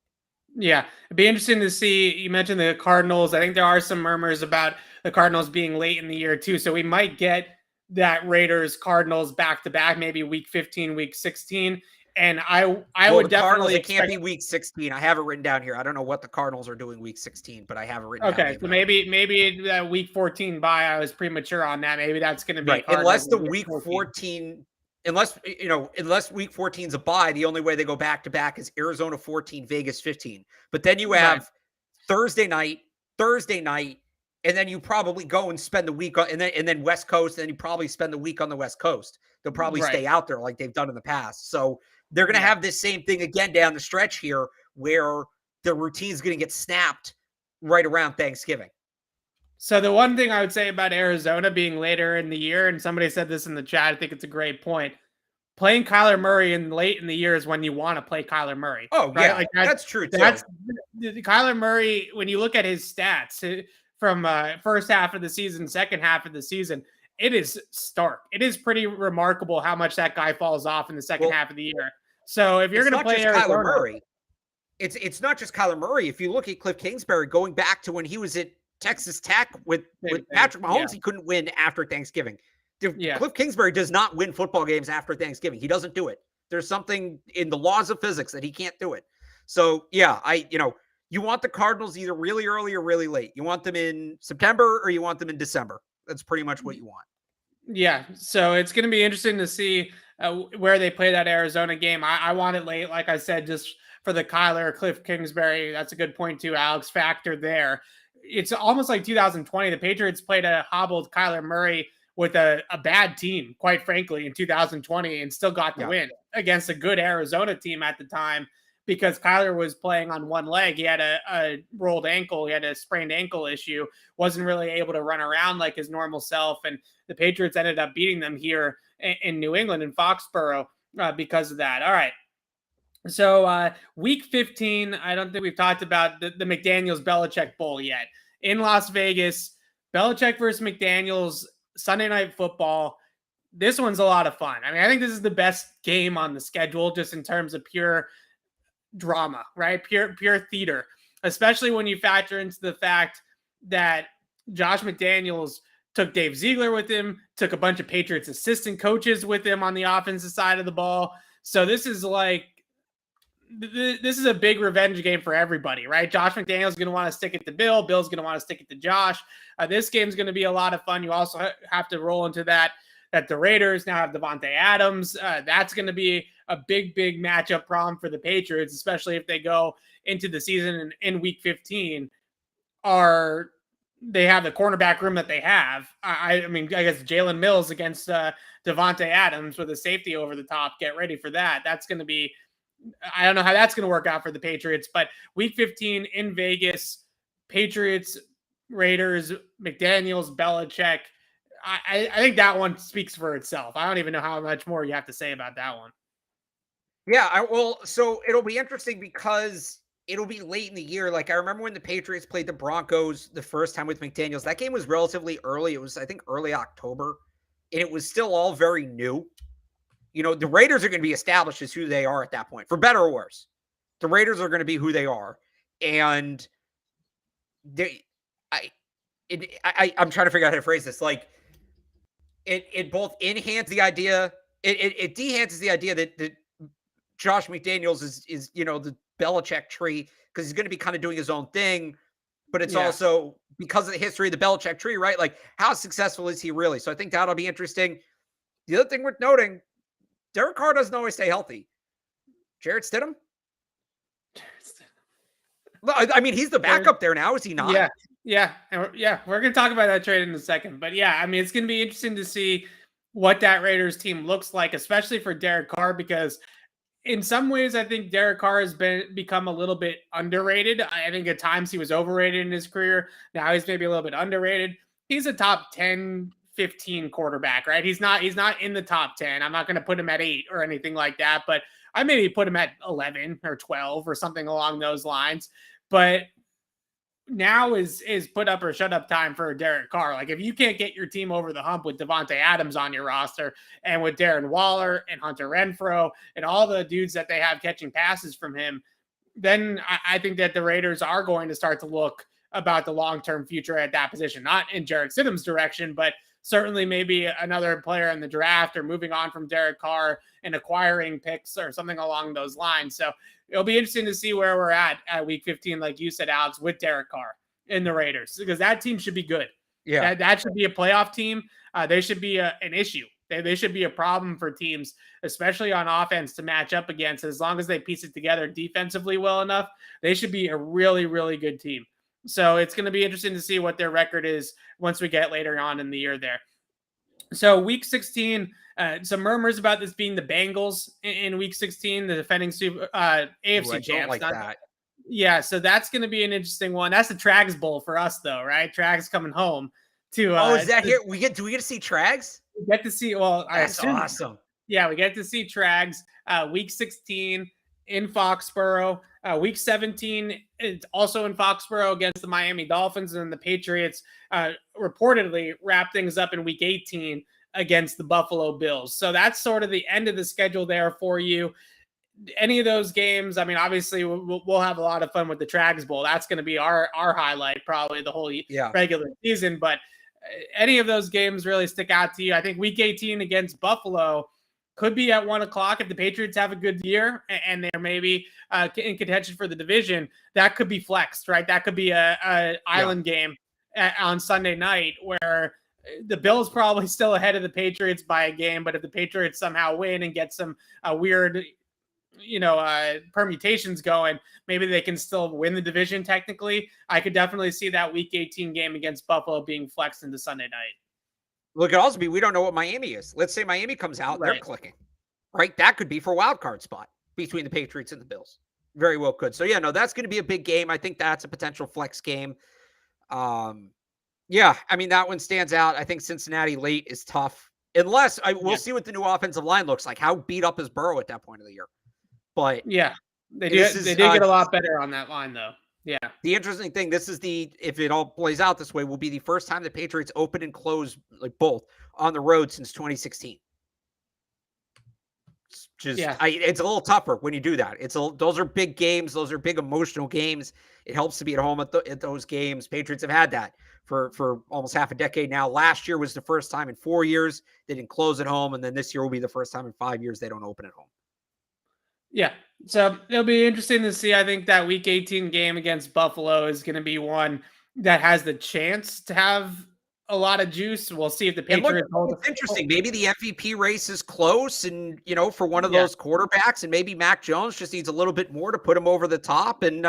Yeah, it'd be interesting to see. You mentioned the Cardinals. I think there are some murmurs about the Cardinals being late in the year too. So we might get that Raiders Cardinals back to back, maybe week 15, week 16. And I would definitely. It can't be week 16. I have it written down here. I don't know what the Cardinals are doing week 16, but I have it written down. Okay, so maybe that week 14 bye, I was premature on that. Maybe that's going to be right. Unless the week 14, unless week 14 is a bye, the only way they go back to back is Arizona 14, Vegas 15. But then you have Thursday night, and then you probably go and spend the week on, and then West Coast, and then you probably spend the week on the West Coast. They'll probably stay out there like they've done in the past. So they're going to have this same thing again down the stretch here, where the routine is going to get snapped right around Thanksgiving. So the one thing I would say about Arizona being later in the year, and somebody said this in the chat, I think it's a great point. Playing Kyler Murray late in the year is when you want to play Kyler Murray. Oh, right? Yeah, like that's true too. Kyler Murray, when you look at his stats from first half of the season, second half of the season, it is stark. It is pretty remarkable how much that guy falls off in the second half of the year. So if you're going to play Arizona, Kyler Murray, it's not just Kyler Murray. If you look at Cliff Kingsbury, going back to when he was at Texas Tech with Patrick Mahomes. He couldn't win after Thanksgiving. Cliff Kingsbury does not win football games after Thanksgiving. He doesn't do it. There's something in the laws of physics that he can't do it. So yeah, you want the Cardinals either really early or really late. You want them in September or you want them in December. That's pretty much what you want. Yeah. So it's going to be interesting to see where they play that Arizona game. I want it late, like I said, just for the Kyler, Cliff Kingsbury. That's a good point too, Alex, factor there. It's almost like 2020. The Patriots played a hobbled Kyler Murray with a bad team, quite frankly, in 2020 and still got the win against a good Arizona team at the time because Kyler was playing on one leg. He had a rolled ankle. He had a sprained ankle issue, wasn't really able to run around like his normal self. And the Patriots ended up beating them here in New England, in Foxborough, because of that. All right. So week 15, I don't think we've talked about the McDaniels-Belichick Bowl yet. In Las Vegas, Belichick versus McDaniels, Sunday Night Football. This one's a lot of fun. I mean, I think this is the best game on the schedule just in terms of pure drama, right? Pure theater, especially when you factor into the fact that Josh McDaniels took Dave Ziegler with him, took a bunch of Patriots assistant coaches with him on the offensive side of the ball. So this is a big revenge game for everybody, right? Josh McDaniels is going to want to stick it to Bill. Bill's going to want to stick it to Josh. This game's going to be a lot of fun. You also have to roll into that the Raiders now have Devontae Adams. That's going to be a big matchup problem for the Patriots, especially if they go into the season in week 15. They have the cornerback room that they have. I mean, I guess Jalen Mills against Devontae Adams with a safety over the top. Get ready for that. That's going to be, I don't know how that's going to work out for the Patriots, but week 15 in Vegas, Patriots, Raiders, McDaniels, Belichick. I think that one speaks for itself. I don't even know how much more you have to say about that one. Yeah, so it'll be interesting because it'll be late in the year. Like I remember when the Patriots played the Broncos the first time with McDaniels, that game was relatively early. It was, I think, early October, and it was still all very new. The Raiders are going to be established as who they are at that point, for better or worse. The Raiders are going to be who they are. And I'm trying to figure out how to phrase this. Like it both enhances the idea, it dehances the idea that Josh McDaniels is the Belichick tree because he's going to be kind of doing his own thing, but it's also because of the history of the Belichick tree, right? Like how successful is he really? So I think that'll be interesting. The other thing worth noting, Derek Carr doesn't always stay healthy. Jarrett Stidham? I mean, he's the backup there now, is he not? Yeah. We're going to talk about that trade in a second. But yeah, I mean, it's going to be interesting to see what that Raiders team looks like, especially for Derek Carr, because in some ways, I think Derek Carr has become a little bit underrated. I think at times he was overrated in his career. Now he's maybe a little bit underrated. He's a top 10, 15 quarterback, right? He's not in the top 10. I'm not going to put him at 8 or anything like that, but I maybe put him at 11 or 12 or something along those lines. But now is put up or shut up time for Derek Carr. Like if you can't get your team over the hump with Devontae Adams on your roster and with Darren Waller and Hunter Renfrow and all the dudes that they have catching passes from him, then I think that the Raiders are going to start to look about the long-term future at that position, not in Jarrett Stidham's direction, but certainly maybe another player in the draft or moving on from Derek Carr and acquiring picks or something along those lines. So it'll be interesting to see where we're at week 15, like you said, Alex, with Derek Carr in the Raiders, because that team should be good. Yeah, that should be a playoff team. They should be an issue. They should be a problem for teams, especially on offense, to match up against. As long as they piece it together defensively well enough, they should be a really, really good team. So it's going to be interesting to see what their record is once we get later on in the year there. So week 16, some murmurs about this being the Bengals in week 16, the defending AFC champs. Like that. Yeah, so that's going to be an interesting one. That's the Trags Bowl for us, though, right? Trags coming home to. Is that here? Do we get to see Trags? We get to see. Well, that's awesome. Yeah, we get to see Trags week 16 in Foxborough. Week 17, it's also in Foxborough against the Miami Dolphins, and the Patriots reportedly wrap things up in week 18 against the Buffalo Bills. So that's sort of the end of the schedule there for you. any of those games, I mean, obviously we'll have a lot of fun with the Trags Bowl. That's going to be our highlight probably the whole regular season. But any of those games really stick out to you? I think Week 18 against Buffalo could be at 1:00 if the Patriots have a good year and they're maybe in contention for the division. That could be flexed, right? That could be a island game on Sunday night where the Bills probably still ahead of the Patriots by a game, but if the Patriots somehow win and get some weird permutations going, maybe they can still win the division technically. I could definitely see that Week 18 game against Buffalo being flexed into Sunday night. Look, it could also be we don't know what Miami is. Let's say Miami comes out, they're clicking, right? That could be for a wild card spot between the Patriots and the Bills. Very well could. So, that's going to be a big game. I think that's a potential flex game. Yeah, I mean, that one stands out. I think Cincinnati late is tough. Unless we'll see what the new offensive line looks like. How beat up is Burrow at that point of the year? But yeah, they did get a lot better on that line, though. Yeah. The interesting thing, if it all plays out this way, will be the first time the Patriots open and close like both on the road since 2016. It's a little tougher when you do that. Those are big games. Those are big emotional games. It helps to be at home at those games. Patriots have had that for almost half a decade now. Last year was the first time in 4 years they didn't close at home, and then this year will be the first time in 5 years they don't open at home. Yeah, so it'll be interesting to see. I think that Week 18 game against Buffalo is going to be one that has the chance to have a lot of juice. We'll see if the Patriots. It's interesting. Maybe the MVP race is close, and for one of those quarterbacks, and maybe Mac Jones just needs a little bit more to put him over the top. And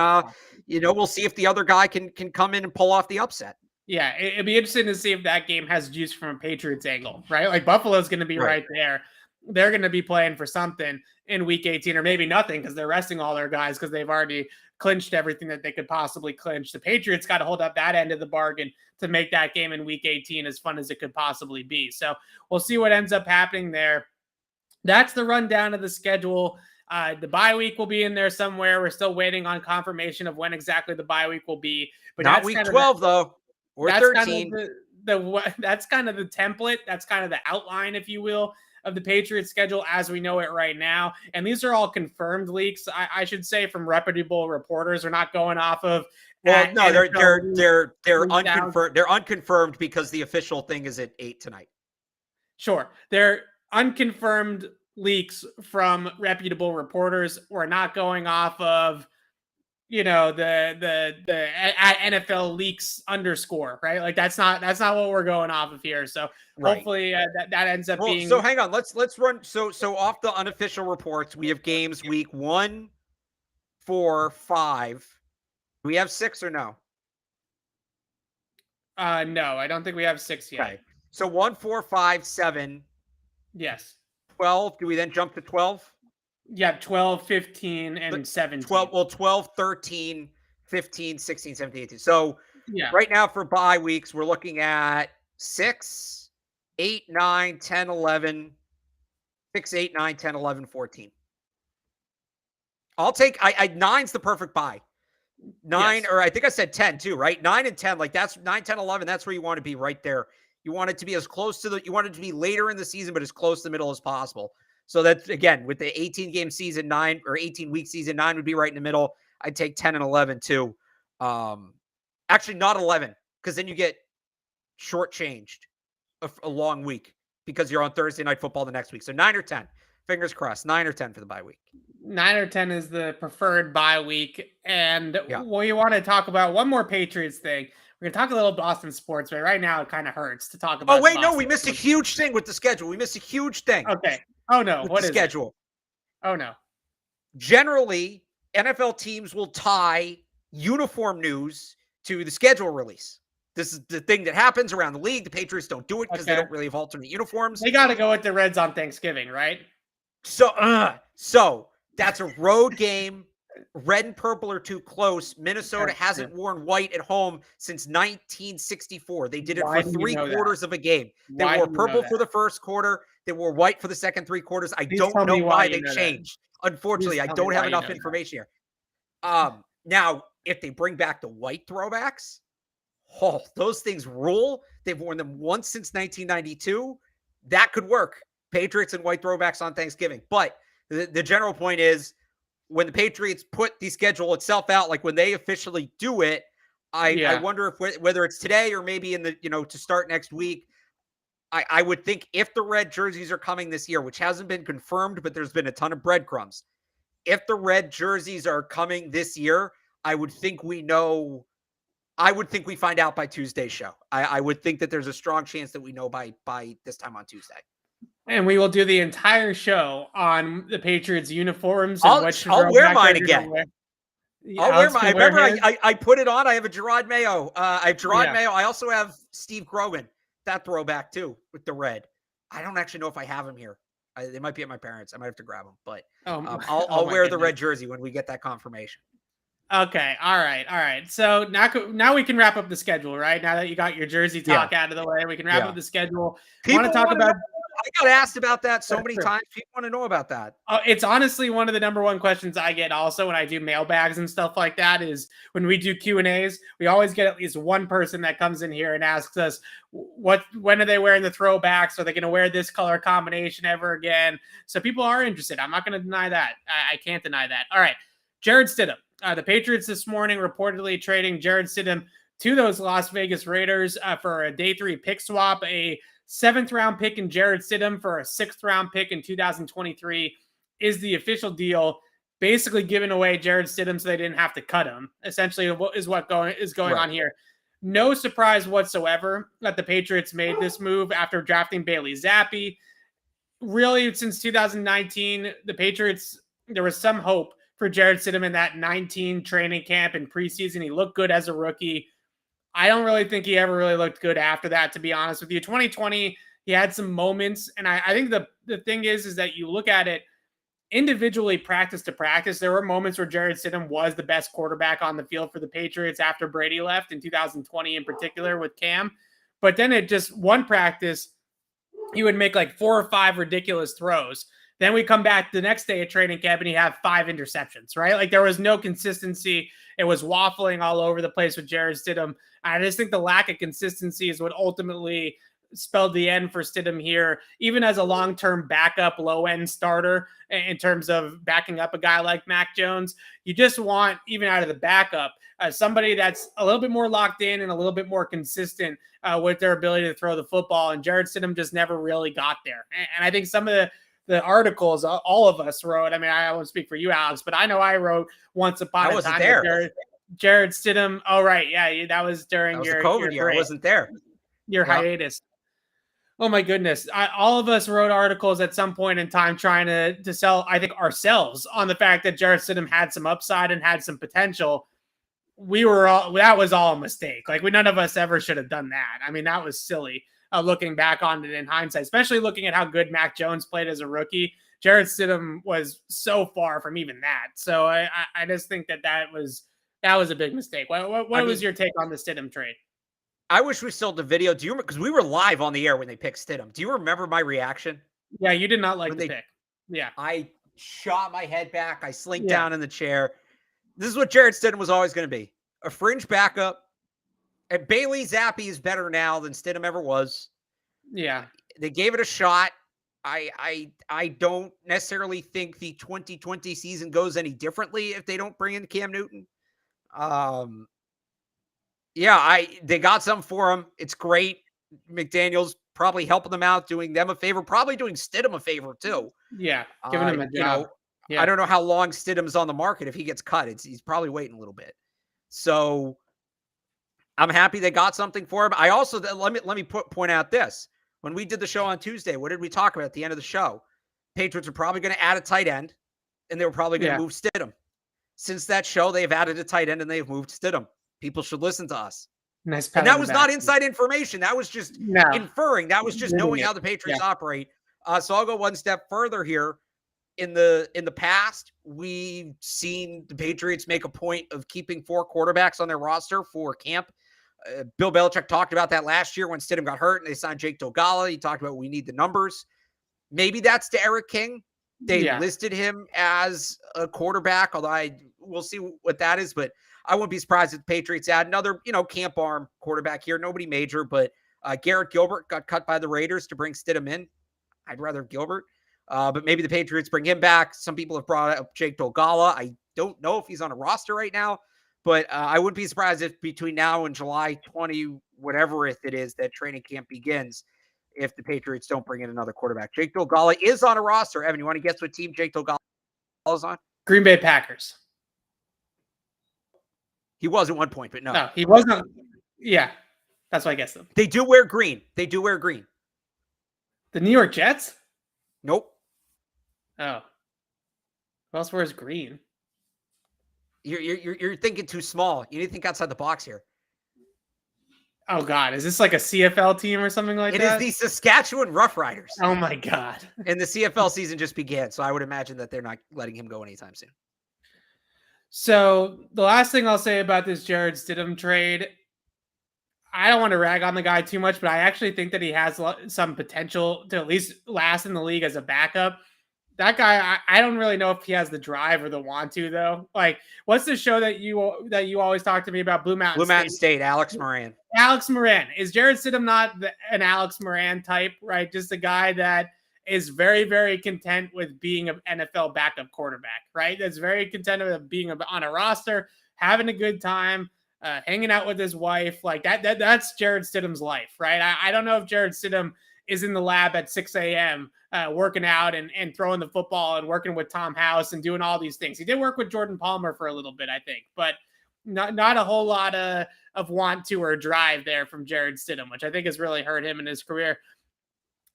we'll see if the other guy can come in and pull off the upset. Yeah, it'd be interesting to see if that game has juice from a Patriots angle, right? Like Buffalo's going to be right there. They're going to be playing for something in Week 18, or maybe nothing because they're resting all their guys because they've already clinched everything that they could possibly clinch. The Patriots got to hold up that end of the bargain to make that game in Week 18 as fun as it could possibly be. So we'll see what ends up happening there. That's the rundown of the schedule. The bye week will be in there somewhere. We're still waiting on confirmation of when exactly the bye week will be. But not Week 12, though, or 13. That's kind of the template. That's kind of the outline, if you will, of the Patriots schedule as we know it right now. And these are all confirmed leaks, I should say, from reputable reporters. They're not going off of. Well, no, they're unconfirmed. They're unconfirmed because the official thing is at 8 tonight. Sure. They're unconfirmed leaks from reputable reporters. We're not going off of, the NFL leaks _ right? Like that's not what we're going off of here. So hopefully that ends up being. So hang on, let's run. So off the unofficial reports, we have games week 1, 4, 5. Do we have 6 or no? No, I don't think we have 6 yet. Okay. So 1, 4, 5, 7. Yes. 12. Do we then jump to 12? Yeah, 12, 15, and 17. 12, 13, 15, 16, 17, 18. So right now for bye weeks, we're looking at 6, 8, 9, 10, 11, 6, 8, 9, 10, 11, 14. I'll take 9's the perfect bye. 9, or I think I said 10 too, right? 9 and 10, like that's 9, 10, 11. That's where you want to be right there. You want it to be as close to you want it to be later in the season, but as close to the middle as possible. So that's, again, with the 18-game season, 9 or 18-week season, 9 would be right in the middle. I'd take 10 and 11 too. Actually, not 11, because then you get shortchanged a long week because you're on Thursday Night Football the next week. So 9 or 10. Fingers crossed, 9 or 10 for the bye week. 9 or 10 is the preferred bye week. And we want to talk about one more Patriots thing. We're going to talk a little Boston sports, but right now it kind of hurts to talk about. Oh, wait, no, we missed a huge thing with the schedule. We missed a huge thing. Okay. Oh, no. What is the schedule? Oh, no. Generally, NFL teams will tie uniform news to the schedule release. This is the thing that happens around the league. The Patriots don't do it because they don't really have alternate uniforms. They got to go with the Reds on Thanksgiving, right? So that's a road game. Red and purple are too close. Minnesota hasn't worn white at home since 1964. They did it for 3 quarters of a game. They wore purple for the first quarter. They wore white for the second 3 quarters. I don't know why they changed. Unfortunately, I don't have enough information here. Now, if they bring back the white throwbacks, those things rule. They've worn them once since 1992. That could work. Patriots and white throwbacks on Thanksgiving. But The general point is when the Patriots put the schedule itself out, like when they officially do it, I wonder if whether it's today or maybe in the, to start next week, I would think if the red jerseys are coming this year, which hasn't been confirmed, but there's been a ton of breadcrumbs. If the red jerseys are coming this year, I would think we know. I would think we find out by Tuesday's show. I would think that there's a strong chance that we know by this time on Tuesday. And we will do the entire show on the Patriots uniforms. I'll wear mine again. I'll wear mine. I remember I put it on. I have a Gerard Mayo. I have Gerard Mayo. I also have Steve Grogan, that throwback too, with the red. I don't actually know if I have him here. They might be at my parents'. I might have to grab them, but I'll wear the red jersey when we get that confirmation. Okay. All right. So now we can wrap up the schedule, right? Now that you got your jersey talk out of the way, we can wrap up the schedule. Want to talk about? I got asked about that so many times. People want to know about that. It's honestly one of the number one questions I get also when I do mailbags and stuff like that is when we do Q&As, we always get at least one person that comes in here and asks us, when are they wearing the throwbacks? Are they going to wear this color combination ever again? So people are interested. I'm not going to deny that. I can't deny that. All right. Jarrett Stidham. The Patriots this morning reportedly trading Jarrett Stidham to those Las Vegas Raiders for a day 3 pick swap, a 7th round pick in Jarrett Stidham for a 6th round pick in 2023 is the official deal. Basically giving away Jarrett Stidham so they didn't have to cut him. Essentially, what is going on here. No surprise whatsoever that the Patriots made this move after drafting Bailey Zappi. Really, since 2019, the Patriots, there was some hope for Jarrett Stidham in that 19 training camp and preseason. He looked good as a rookie. I don't really think he ever really looked good after that, to be honest with you. 2020, he had some moments. And I think the thing is that you look at it individually, practice to practice. There were moments where Jarrett Stidham was the best quarterback on the field for the Patriots after Brady left in 2020 in particular with Cam. But then it just one practice, he would make like 4 or 5 ridiculous throws. Then we come back the next day at training camp and he had 5 interceptions, right? Like there was no consistency. It was waffling all over the place with Jarrett Stidham. I just think the lack of consistency is what ultimately spelled the end for Stidham here, even as a long-term backup low-end starter in terms of backing up a guy like Mac Jones. You just want, even out of the backup, somebody that's a little bit more locked in and a little bit more consistent with their ability to throw the football. And Jarrett Stidham just never really got there. And I think some of the articles all of us wrote, I mean, I won't speak for you, Alex, but I know I wrote once upon a time there. Jarrett Stidham. Oh, right. Yeah. That was during your COVID year. I wasn't there. Your hiatus. Oh my goodness. All of us wrote articles at some point in time trying to sell, I think, ourselves on the fact that Jarrett Stidham had some upside and had some potential. That was all a mistake. Like none of us ever should have done that. I mean, that was silly. Looking back on it in hindsight, especially looking at how good Mac Jones played as a rookie, Jarrett Stidham was so far from even that. So I just think that was a big mistake. What was your take on the Stidham trade? I wish we still had the video. Do you remember? Because we were live on the air when they picked Stidham. Do you remember my reaction? Yeah, you did not like the pick. Yeah. I shot my head back. I slinked down in the chair. This is what Jarrett Stidham was always going to be. A fringe backup. And Bailey Zappi is better now than Stidham ever was. Yeah. They gave it a shot. I don't necessarily think the 2020 season goes any differently if they don't bring in Cam Newton. They got something for him. It's great. McDaniel's probably helping them out, doing them a favor, probably doing Stidham a favor too. Yeah, giving him a job. I don't know how long Stidham's on the market. If he gets cut, he's probably waiting a little bit. So I'm happy they got something for him. I also let me point out this. When we did the show on Tuesday, what did we talk about at the end of the show? Patriots are probably going to add a tight end, and they were probably going to move Stidham. Since that show, they've added a tight end, and they've moved Stidham. People should listen to us. Nice. And that was not inside information. That was just inferring. That was just knowing how the Patriots operate. So I'll go one step further here. In the past, we've seen the Patriots make a point of keeping 4 quarterbacks on their roster for camp. Bill Belichick talked about that last year when Stidham got hurt and they signed Jake Dogala. He talked about we need the numbers. Maybe that's to Eric King. They listed him as a quarterback, although we'll see what that is. But I wouldn't be surprised if the Patriots add another, camp arm quarterback here. Nobody major, but Garrett Gilbert got cut by the Raiders to bring Stidham in. I'd rather Gilbert. But maybe the Patriots bring him back. Some people have brought up Jake Dolgala. I don't know if he's on a roster right now, but I wouldn't be surprised if between now and July 20, whatever it is that training camp begins, if the Patriots don't bring in another quarterback. Jake Dolgala is on a roster. Evan, you want to guess what team Jake Dolgala is on? Green Bay Packers. He was at one point, but no. No, he wasn't. Yeah, that's why I guessed them. They do wear green. They do wear green. The New York Jets? Nope. Oh. Who else wears green? You're thinking too small. You need to think outside the box here. Oh, God. Is this like a CFL team or something like that? It is the Saskatchewan Roughriders. Oh, my God. And the CFL season just began, so I would imagine that they're not letting him go anytime soon. So the last thing I'll say about this Jarrett Stidham trade, I don't want to rag on the guy too much, but I actually think that he has some potential to at least last in the league as a backup. That guy, I don't really know if he has the drive or the want to, though. Like, what's the show that you always talk to me about? Blue Mountain State, Alex Moran. Alex Moran. Is Jarrett Stidham not an Alex Moran type, right? Just a guy that is very, very content with being an NFL backup quarterback, right? That's very content with being on a roster, having a good time, hanging out with his wife. Like that's Jarrett Stidham's life, right? I don't know if Jarrett Stidham is in the lab at 6 a.m. Working out and throwing the football and working with Tom House and doing all these things. He did work with Jordan Palmer for a little bit, I think, but not a whole lot of want to or drive there from Jarrett Stidham, which I think has really hurt him in his career.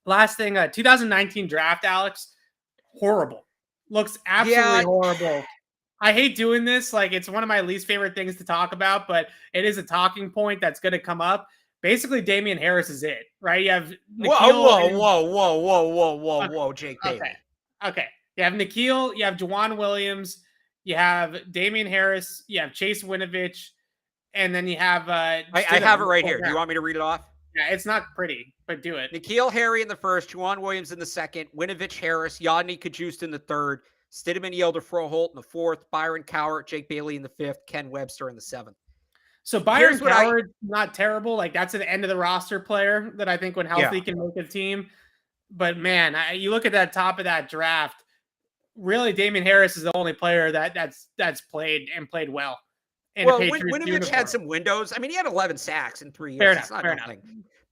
Last thing, 2019 draft, Alex, horrible. Looks absolutely horrible. I hate doing this. Like, it's one of my least favorite things to talk about, but it is a talking point that's going to come up. Basically, Damian Harris is it, right? You have Nikhil whoa, Jake Bailey. Okay. You have Nikhil, you have Juwan Williams, you have Damian Harris, you have Chase Winovich, and then you have I have it right here. Do you want me to read it off? Yeah, it's not pretty, but do it. Nikhil Harry in the first, Juwan Williams in the second, Winovich Harris, Yadni Kajust in the third, Stidham and Yelder Froholt in the fourth, Byron Cowart, Jake Bailey in the fifth, Ken Webster in the seventh. So Byron Cowart, not terrible. Like, that's an end of the roster player that I think when healthy can make a team. But man, you look at that top of that draft, really Damian Harris is the only player that's played and played well. Well, Winovich had some windows. I mean, he had 11 sacks in 3 years. Fair enough.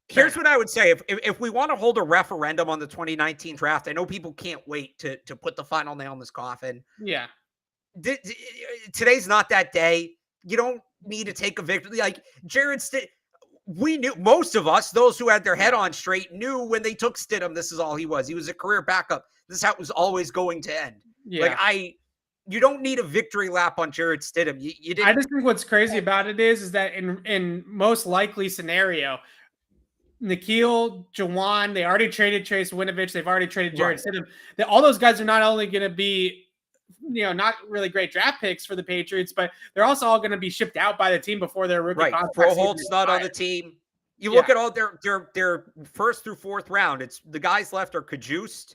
Here's what I would say. If we want to hold a referendum on the 2019 draft, I know people can't wait to put the final nail in this coffin. Yeah. Today's not that day. You don't need to take a victory. Like, we knew, most of us, those who had their head on straight, knew when they took Stidham, this is all he was. He was a career backup. This is how it was always going to end. Yeah. Like, you don't need a victory lap on Jarrett Stidham. You didn't. I just think what's crazy about it is that in most likely scenario, Nikhil, Juwan, they already traded Chase Winovich. They've already traded Jarrett Stidham. All those guys are not only going to be, not really great draft picks for the Patriots, but they're also all going to be shipped out by the team before their rookie contract. Froholt's not on the team. You look at all their first through fourth round. It's the guys left are Kajust,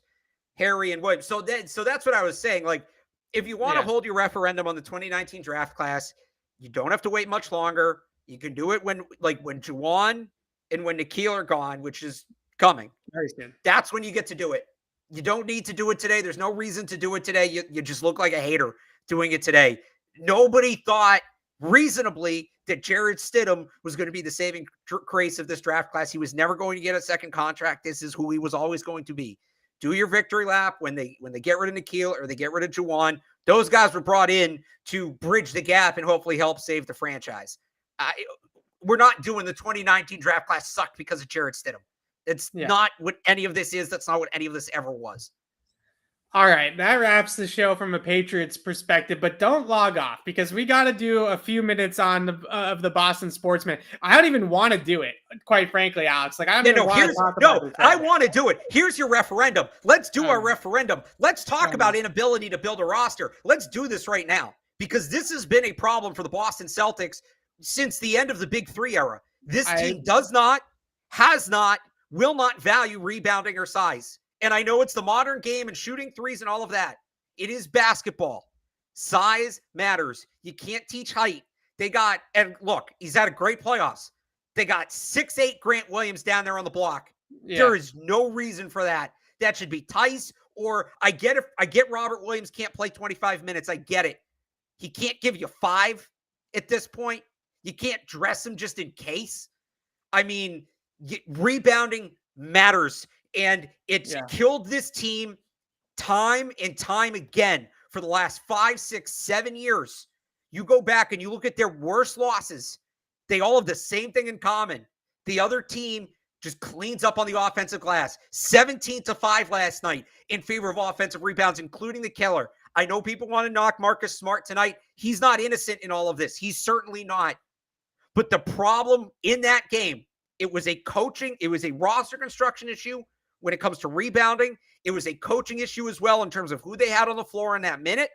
Harry, and Williams. So that's what I was saying. Like, if you want to hold your referendum on the 2019 draft class, you don't have to wait much longer. You can do it when Juwan and when Nikhil are gone, which is coming. Very soon. That's when you get to do it. You don't need to do it today. There's no reason to do it today. You just look like a hater doing it today. Nobody thought reasonably that Jarrett Stidham was going to be the saving grace of this draft class. He was never going to get a second contract. This is who he was always going to be. Do your victory lap when they get rid of Nikhil or they get rid of Juwan. Those guys were brought in to bridge the gap and hopefully help save the franchise. We're not doing the 2019 draft class sucked because of Jarrett Stidham. It's not what any of this is. That's not what any of this ever was. All right, that wraps the show from a Patriots perspective, but don't log off because we got to do a few minutes on of the Boston Sportsman. I don't even want to do it, quite frankly, Alex. Like, I don't even want to talk about this. I want to do it. Here's your referendum. Let's do our referendum. Let's talk about inability to build a roster. Let's do this right now because this has been a problem for the Boston Celtics since the end of the Big Three era. This team does not, has not, will not value rebounding or size. And I know it's the modern game and shooting threes and all of that. It is basketball. Size matters. You can't teach height. And look, he's had a great playoffs. They got 6'8" Grant Williams down there on the block. Yeah. There is no reason for that. That should be Tice Or I get Robert Williams can't play 25 minutes. I get it. He can't give you 5 at this point. You can't dress him just in case. I mean, rebounding matters, and it's killed this team time and time again for the last 5, 6, 7 years. You go back and you look at their worst losses. They all have the same thing in common. The other team just cleans up on the offensive glass. 17-5 last night in favor of offensive rebounds, including the killer. I know people want to knock Marcus Smart tonight. He's not innocent in all of this. He's certainly not. But the problem in that game, it was a roster construction issue when it comes to rebounding. It was a coaching issue as well in terms of who they had on the floor in that minute.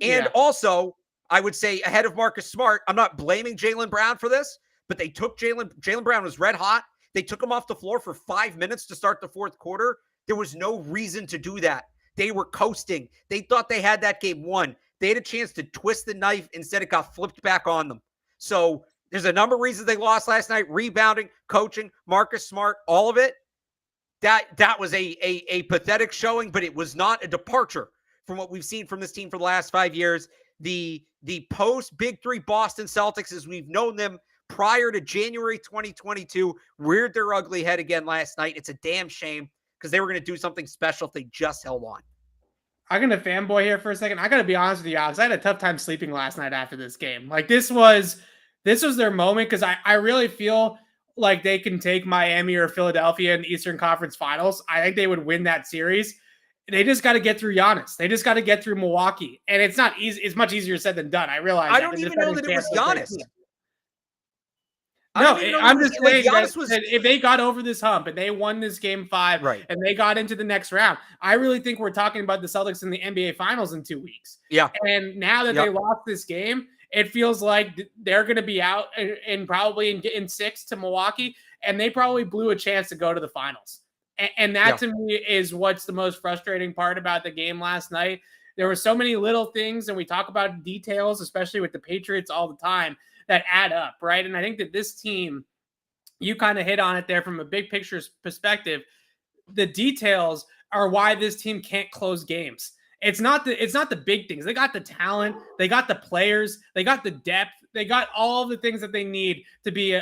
And also, I would say ahead of Marcus Smart, I'm not blaming Jaylen Brown for this, but they took Jaylen Brown was red hot. They took him off the floor for 5 minutes to start the fourth quarter. There was no reason to do that. They were coasting. They thought they had that game won. They had a chance to twist the knife. Instead, it got flipped back on them. So there's a number of reasons they lost last night. Rebounding, coaching, Marcus Smart, all of it. That was a pathetic showing, but it was not a departure from what we've seen from this team for the last 5 years. The post Big Three Boston Celtics, as we've known them prior to January 2022, reared their ugly head again last night. It's a damn shame because they were going to do something special if they just held on. I'm going to fanboy here for a second. I got to be honest with you, Alex. I had a tough time sleeping last night after this game. Like this was their moment because I really feel like they can take Miami or Philadelphia in the Eastern Conference Finals. I think they would win that series. They just got to get through Giannis. They just got to get through Milwaukee. And it's not easy. It's much easier said than done. I realize I don't even know that it was Giannis. No, I'm just saying that if they got over this hump and they won this game 5 and they got into the next round, I really think we're talking about the Celtics in the NBA Finals in 2 weeks. Yeah. And now that they lost this game, it feels like they're going to be out and probably in 6 to Milwaukee, and they probably blew a chance to go to the finals. And that to me is what's the most frustrating part about the game last night. There were so many little things, and we talk about details, especially with the Patriots all the time, that add up, right? And I think that this team, you kind of hit on it there from a big picture perspective. The details are why this team can't close games. It's not the big things. They got the talent, they got the players, they got the depth, they got all the things that they need to be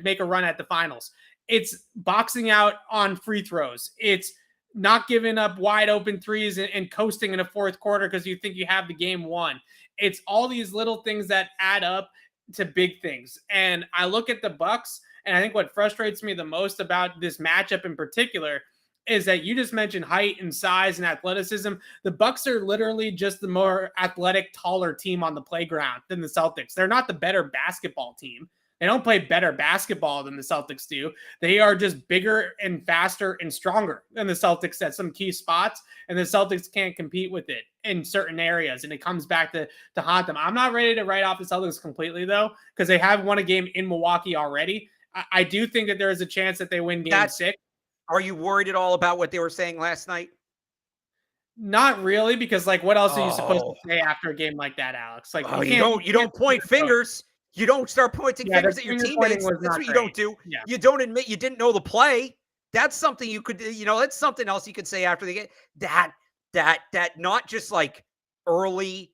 make a run at the finals. It's boxing out on free throws. It's not giving up wide open threes and coasting in a fourth quarter because you think you have the game won. It's all these little things that add up to big things. And I look at the Bucks, and I think what frustrates me the most about this matchup in particular is that you just mentioned height and size and athleticism. The Bucks are literally just the more athletic, taller team on the playground than the Celtics. They're not the better basketball team. They don't play better basketball than the Celtics do. They are just bigger and faster and stronger than the Celtics at some key spots, and the Celtics can't compete with it in certain areas, and it comes back to haunt them. I'm not ready to write off the Celtics completely, though, because they have won a game in Milwaukee already. I do think that there is a chance that they win game 6. Are you worried at all about what they were saying last night? Not really, because, like, what else are you supposed to say after a game like that, Alex? Like, you don't point fingers. You don't start pointing fingers at your teammates. That's what you don't do. Yeah. You don't admit you didn't know the play. That's something you could, that's something else you could say after the game. That not just like early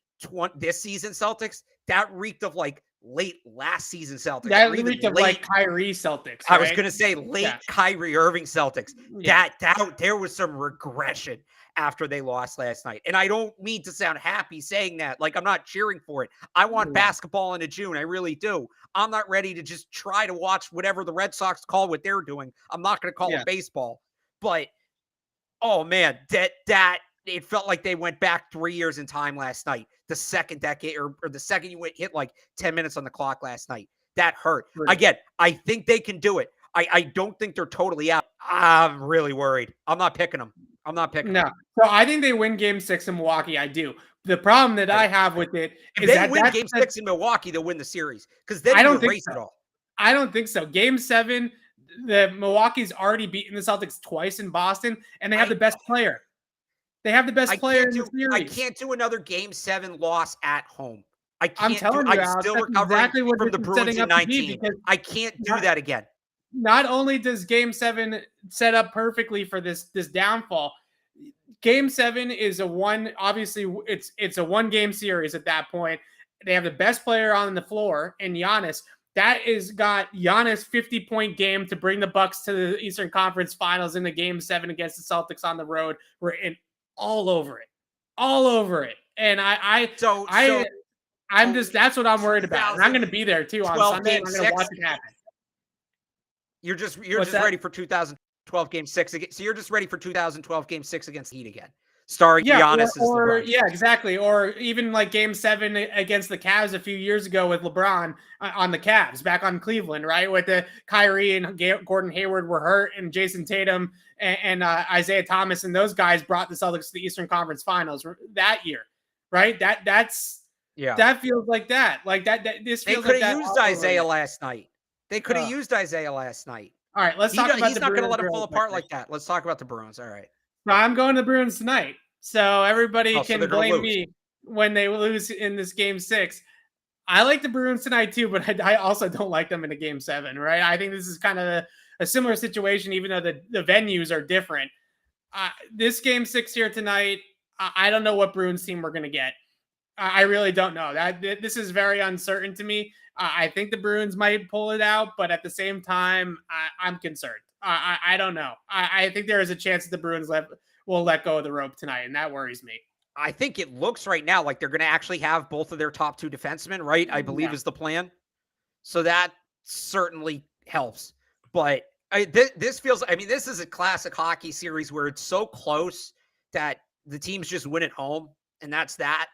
this season Celtics, that reeked of like late last season Celtics. That reeked of like Kyrie Celtics. Right? I was going to say late Kyrie Irving Celtics. Yeah. That there was some regression after they lost last night. And I don't mean to sound happy saying that. Like, I'm not cheering for it. I want basketball into June. I really do. I'm not ready to just try to watch whatever the Red Sox call what they're doing. I'm not going to call it baseball. But, oh, man, that it felt like they went back 3 years in time last night. The second decade or the second you hit like 10 minutes on the clock last night. That hurt. Again, I think they can do it. I don't think they're totally out. I'm really worried. I'm not picking them. No. So I think they win game 6 in Milwaukee. I do. The problem that I have with it is if they win game 6 in Milwaukee, they'll win the series. Because then I don't think erase it all. I don't think so. Game 7, the Milwaukee's already beaten the Celtics twice in Boston, and they have the best player. They have the best player in the series. I can't do another game 7 loss at home. I'm telling you, Alex, still recovering from the Bruins in 19. I can't do that again. Not only does game 7 set up perfectly for this downfall, Game 7 is obviously it's a 1-game series at that point. They have the best player on the floor in Giannis. That is got Giannis 50-point game to bring the Bucks to the Eastern Conference Finals in the Game 7 against the Celtics on the road. We're in all over it. All over it. And I'm just that's what I'm worried about. And I'm going to be there too on Sunday. I'm going to watch it happen. You're just ready for 2012 Game 6 again. So you're just ready for 2012 Game 6 against the Heat again. Starring Giannis as LeBron. Yeah, exactly. Or even like Game 7 against the Cavs a few years ago with LeBron on the Cavs back on Cleveland, right? With the Kyrie and Gordon Hayward were hurt, and Jason Tatum and Isaiah Thomas and those guys brought the Celtics to the Eastern Conference Finals that year, right? That feels like that. Like that. This feels they could have used Isaiah last night. They could have used Isaiah last night. All right, let's talk about he's not going to let him fall apart like that. Let's talk about the Bruins. All right. No, I'm going to the Bruins tonight. So everybody can blame me when they lose in this Game 6. I like the Bruins tonight too, but I also don't like them in a Game 7, right? I think this is kind of a similar situation, even though the venues are different. This Game 6 here tonight, I don't know what Bruins team we're going to get. I really don't know. This is very uncertain to me. I think the Bruins might pull it out, but at the same time, I'm concerned. I don't know. I think there is a chance that the Bruins will let go of the rope tonight, and that worries me. I think it looks right now like they're going to actually have both of their top 2 defensemen, right? I believe is the plan. So that certainly helps. But this feels, this is a classic hockey series where it's so close that the teams just win at home, and that's that.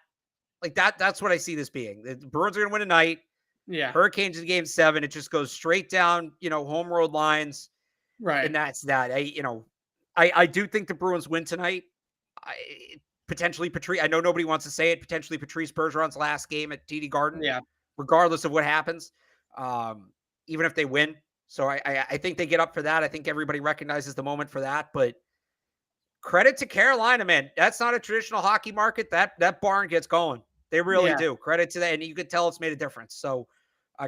Like that's what I see this being. The Bruins are going to win tonight. Yeah. Hurricanes in Game 7. It just goes straight down, home road lines. Right. And that's that. I do think the Bruins win tonight. Potentially Patrice. I know nobody wants to say it. Potentially Patrice Bergeron's last game at TD Garden. Yeah. Regardless of what happens, even if they win. So I think they get up for that. I think everybody recognizes the moment for that. But credit to Carolina, man. That's not a traditional hockey market. That barn gets going. They really do. Credit to that, and you could tell it's made a difference. So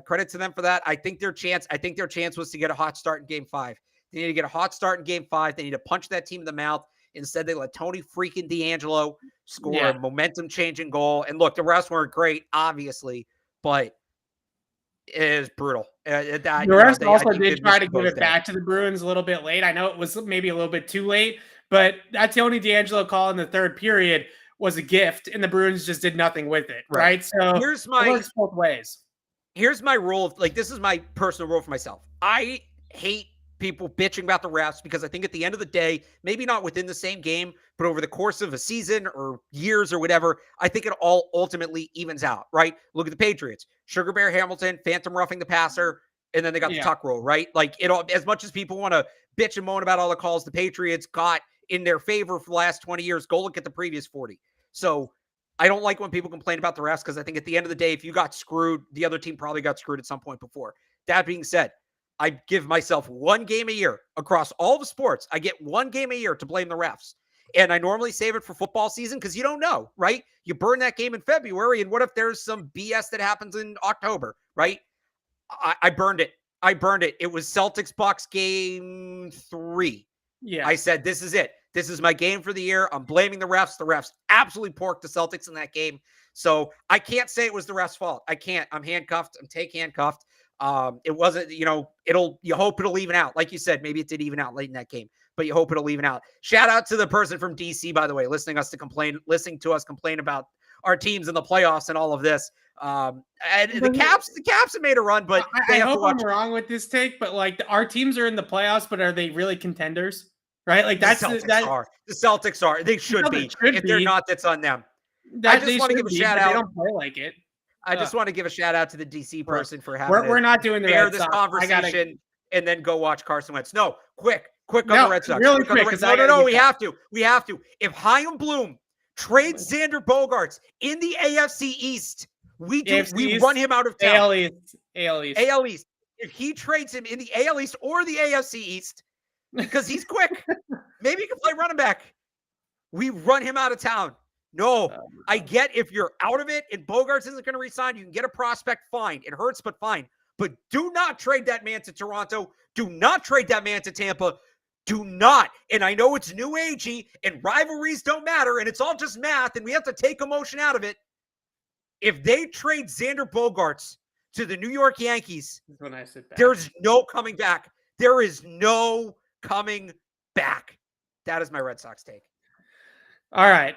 credit to them for that. I think their chance was to get a hot start in Game 5. They need to get a hot start in Game 5. They need to punch that team in the mouth. Instead, they let Tony freaking DeAngelo score a momentum-changing goal. And look, the rest weren't great, obviously, but it is brutal. The rest also did try to give it back to the Bruins a little bit late. I know it was maybe a little bit too late, but that Tony DeAngelo call in the third period was a gift, and the Bruins just did nothing with it, right? So it works both ways. Here's my rule. This is my personal rule for myself. I hate people bitching about the refs because I think at the end of the day, maybe not within the same game, but over the course of a season or years or whatever, I think it all ultimately evens out, right? Look at the Patriots. Sugar Bear Hamilton, phantom roughing the passer, and then they got the tuck rule, right? As much as people want to bitch and moan about all the calls the Patriots got in their favor for the last 20 years, go look at the previous 40. So I don't like when people complain about the refs because I think at the end of the day, if you got screwed, the other team probably got screwed at some point before. That being said, I give myself one game a year across all the sports. I get one game a year to blame the refs. And I normally save it for football season because you don't know, right? You burn that game in February, and what if there's some BS that happens in October, right? I burned it. It was Celtics-Bucks Game 3. Yeah. I said, this is it. This is my game for the year. I'm blaming the refs. The refs absolutely porked the Celtics in that game. So I can't say it was the refs' fault. I can't. I'm handcuffed. I'm handcuffed. It wasn't, you hope it'll even out. Like you said, maybe it did even out late in that game, but you hope it'll even out. Shout out to the person from DC, by the way, listening to us complain about our teams in the playoffs and all of this. And the Caps have made a run, but I hope I'm wrong with this take, but our teams are in the playoffs, but are they really contenders? Right? The Celtics are. They should be. If they're not, that's on them. I just want to give a shout out. They don't play like it. I just want to give a shout out to the DC person for having we're not doing this conversation and then go watch Carson Wentz. No, quick on the Red Sox. Really quick. No, we have to. If Chaim Bloom trades Xander Bogaerts in the AFC East, we run him out of town. AL East. If he trades him in the AL East or the AFC East, because he's quick, maybe he can play running back. We run him out of town. No, I get if you're out of it and Bogaerts isn't going to resign, you can get a prospect, fine. It hurts, but fine. But do not trade that man to Toronto. Do not trade that man to Tampa. Do not. And I know it's new agey and rivalries don't matter and it's all just math and we have to take emotion out of it. If they trade Xander Bogaerts to the New York Yankees, when I sit back, there's no coming back. There is no coming back. That is my Red Sox take. All right.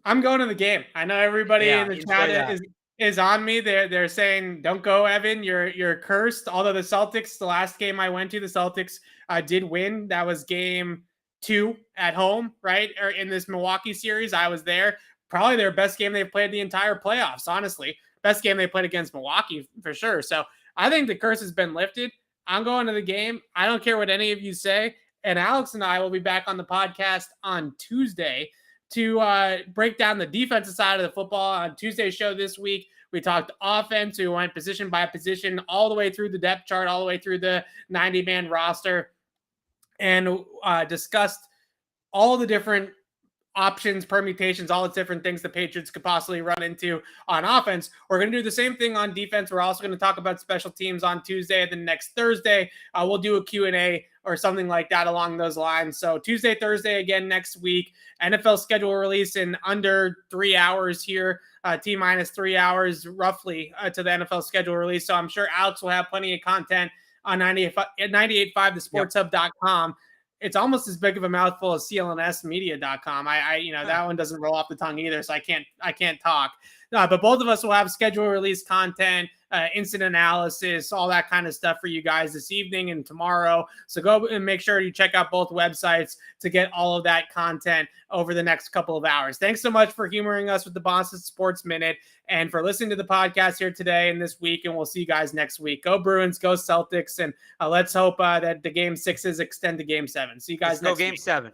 I'm going to the game. I know everybody in the chat is on me. They're saying, don't go, Evan. You're cursed. Although the Celtics, the last game I went to, the Celtics did win. That was game 2 at home, right? Or in this Milwaukee series. I was there. Probably their best game they've played the entire playoffs, honestly. Best game they played against Milwaukee for sure. So I think the curse has been lifted. I'm going to the game. I don't care what any of you say. And Alex and I will be back on the podcast on Tuesday to break down the defensive side of the football. On Tuesday's show this week, we talked offense. We went position by position all the way through the depth chart, all the way through the 90-man roster, and discussed all the different options, permutations, all the different things the Patriots could possibly run into on offense. We're going to do the same thing on defense. We're also going to talk about special teams on Tuesday, and then next Thursday, we'll do a Q&A or something like that along those lines. So Tuesday, Thursday, again next week. NFL schedule release in under 3 hours here, T-minus 3 hours roughly to the NFL schedule release. So I'm sure Alex will have plenty of content on 98.5thesportshub.com. It's almost as big of a mouthful as CLNSmedia.com. That one doesn't roll off the tongue either, so I can't talk. But both of us will have schedule release content, instant analysis, all that kind of stuff for you guys this evening and tomorrow. So go and make sure you check out both websites to get all of that content over the next couple of hours. Thanks so much for humoring us with the Boston Sports Minute and for listening to the podcast here today and this week. And we'll see you guys next week. Go Bruins, go Celtics, and let's hope that the Game 6s extend to Game 7. See you guys next week. Go Game 7.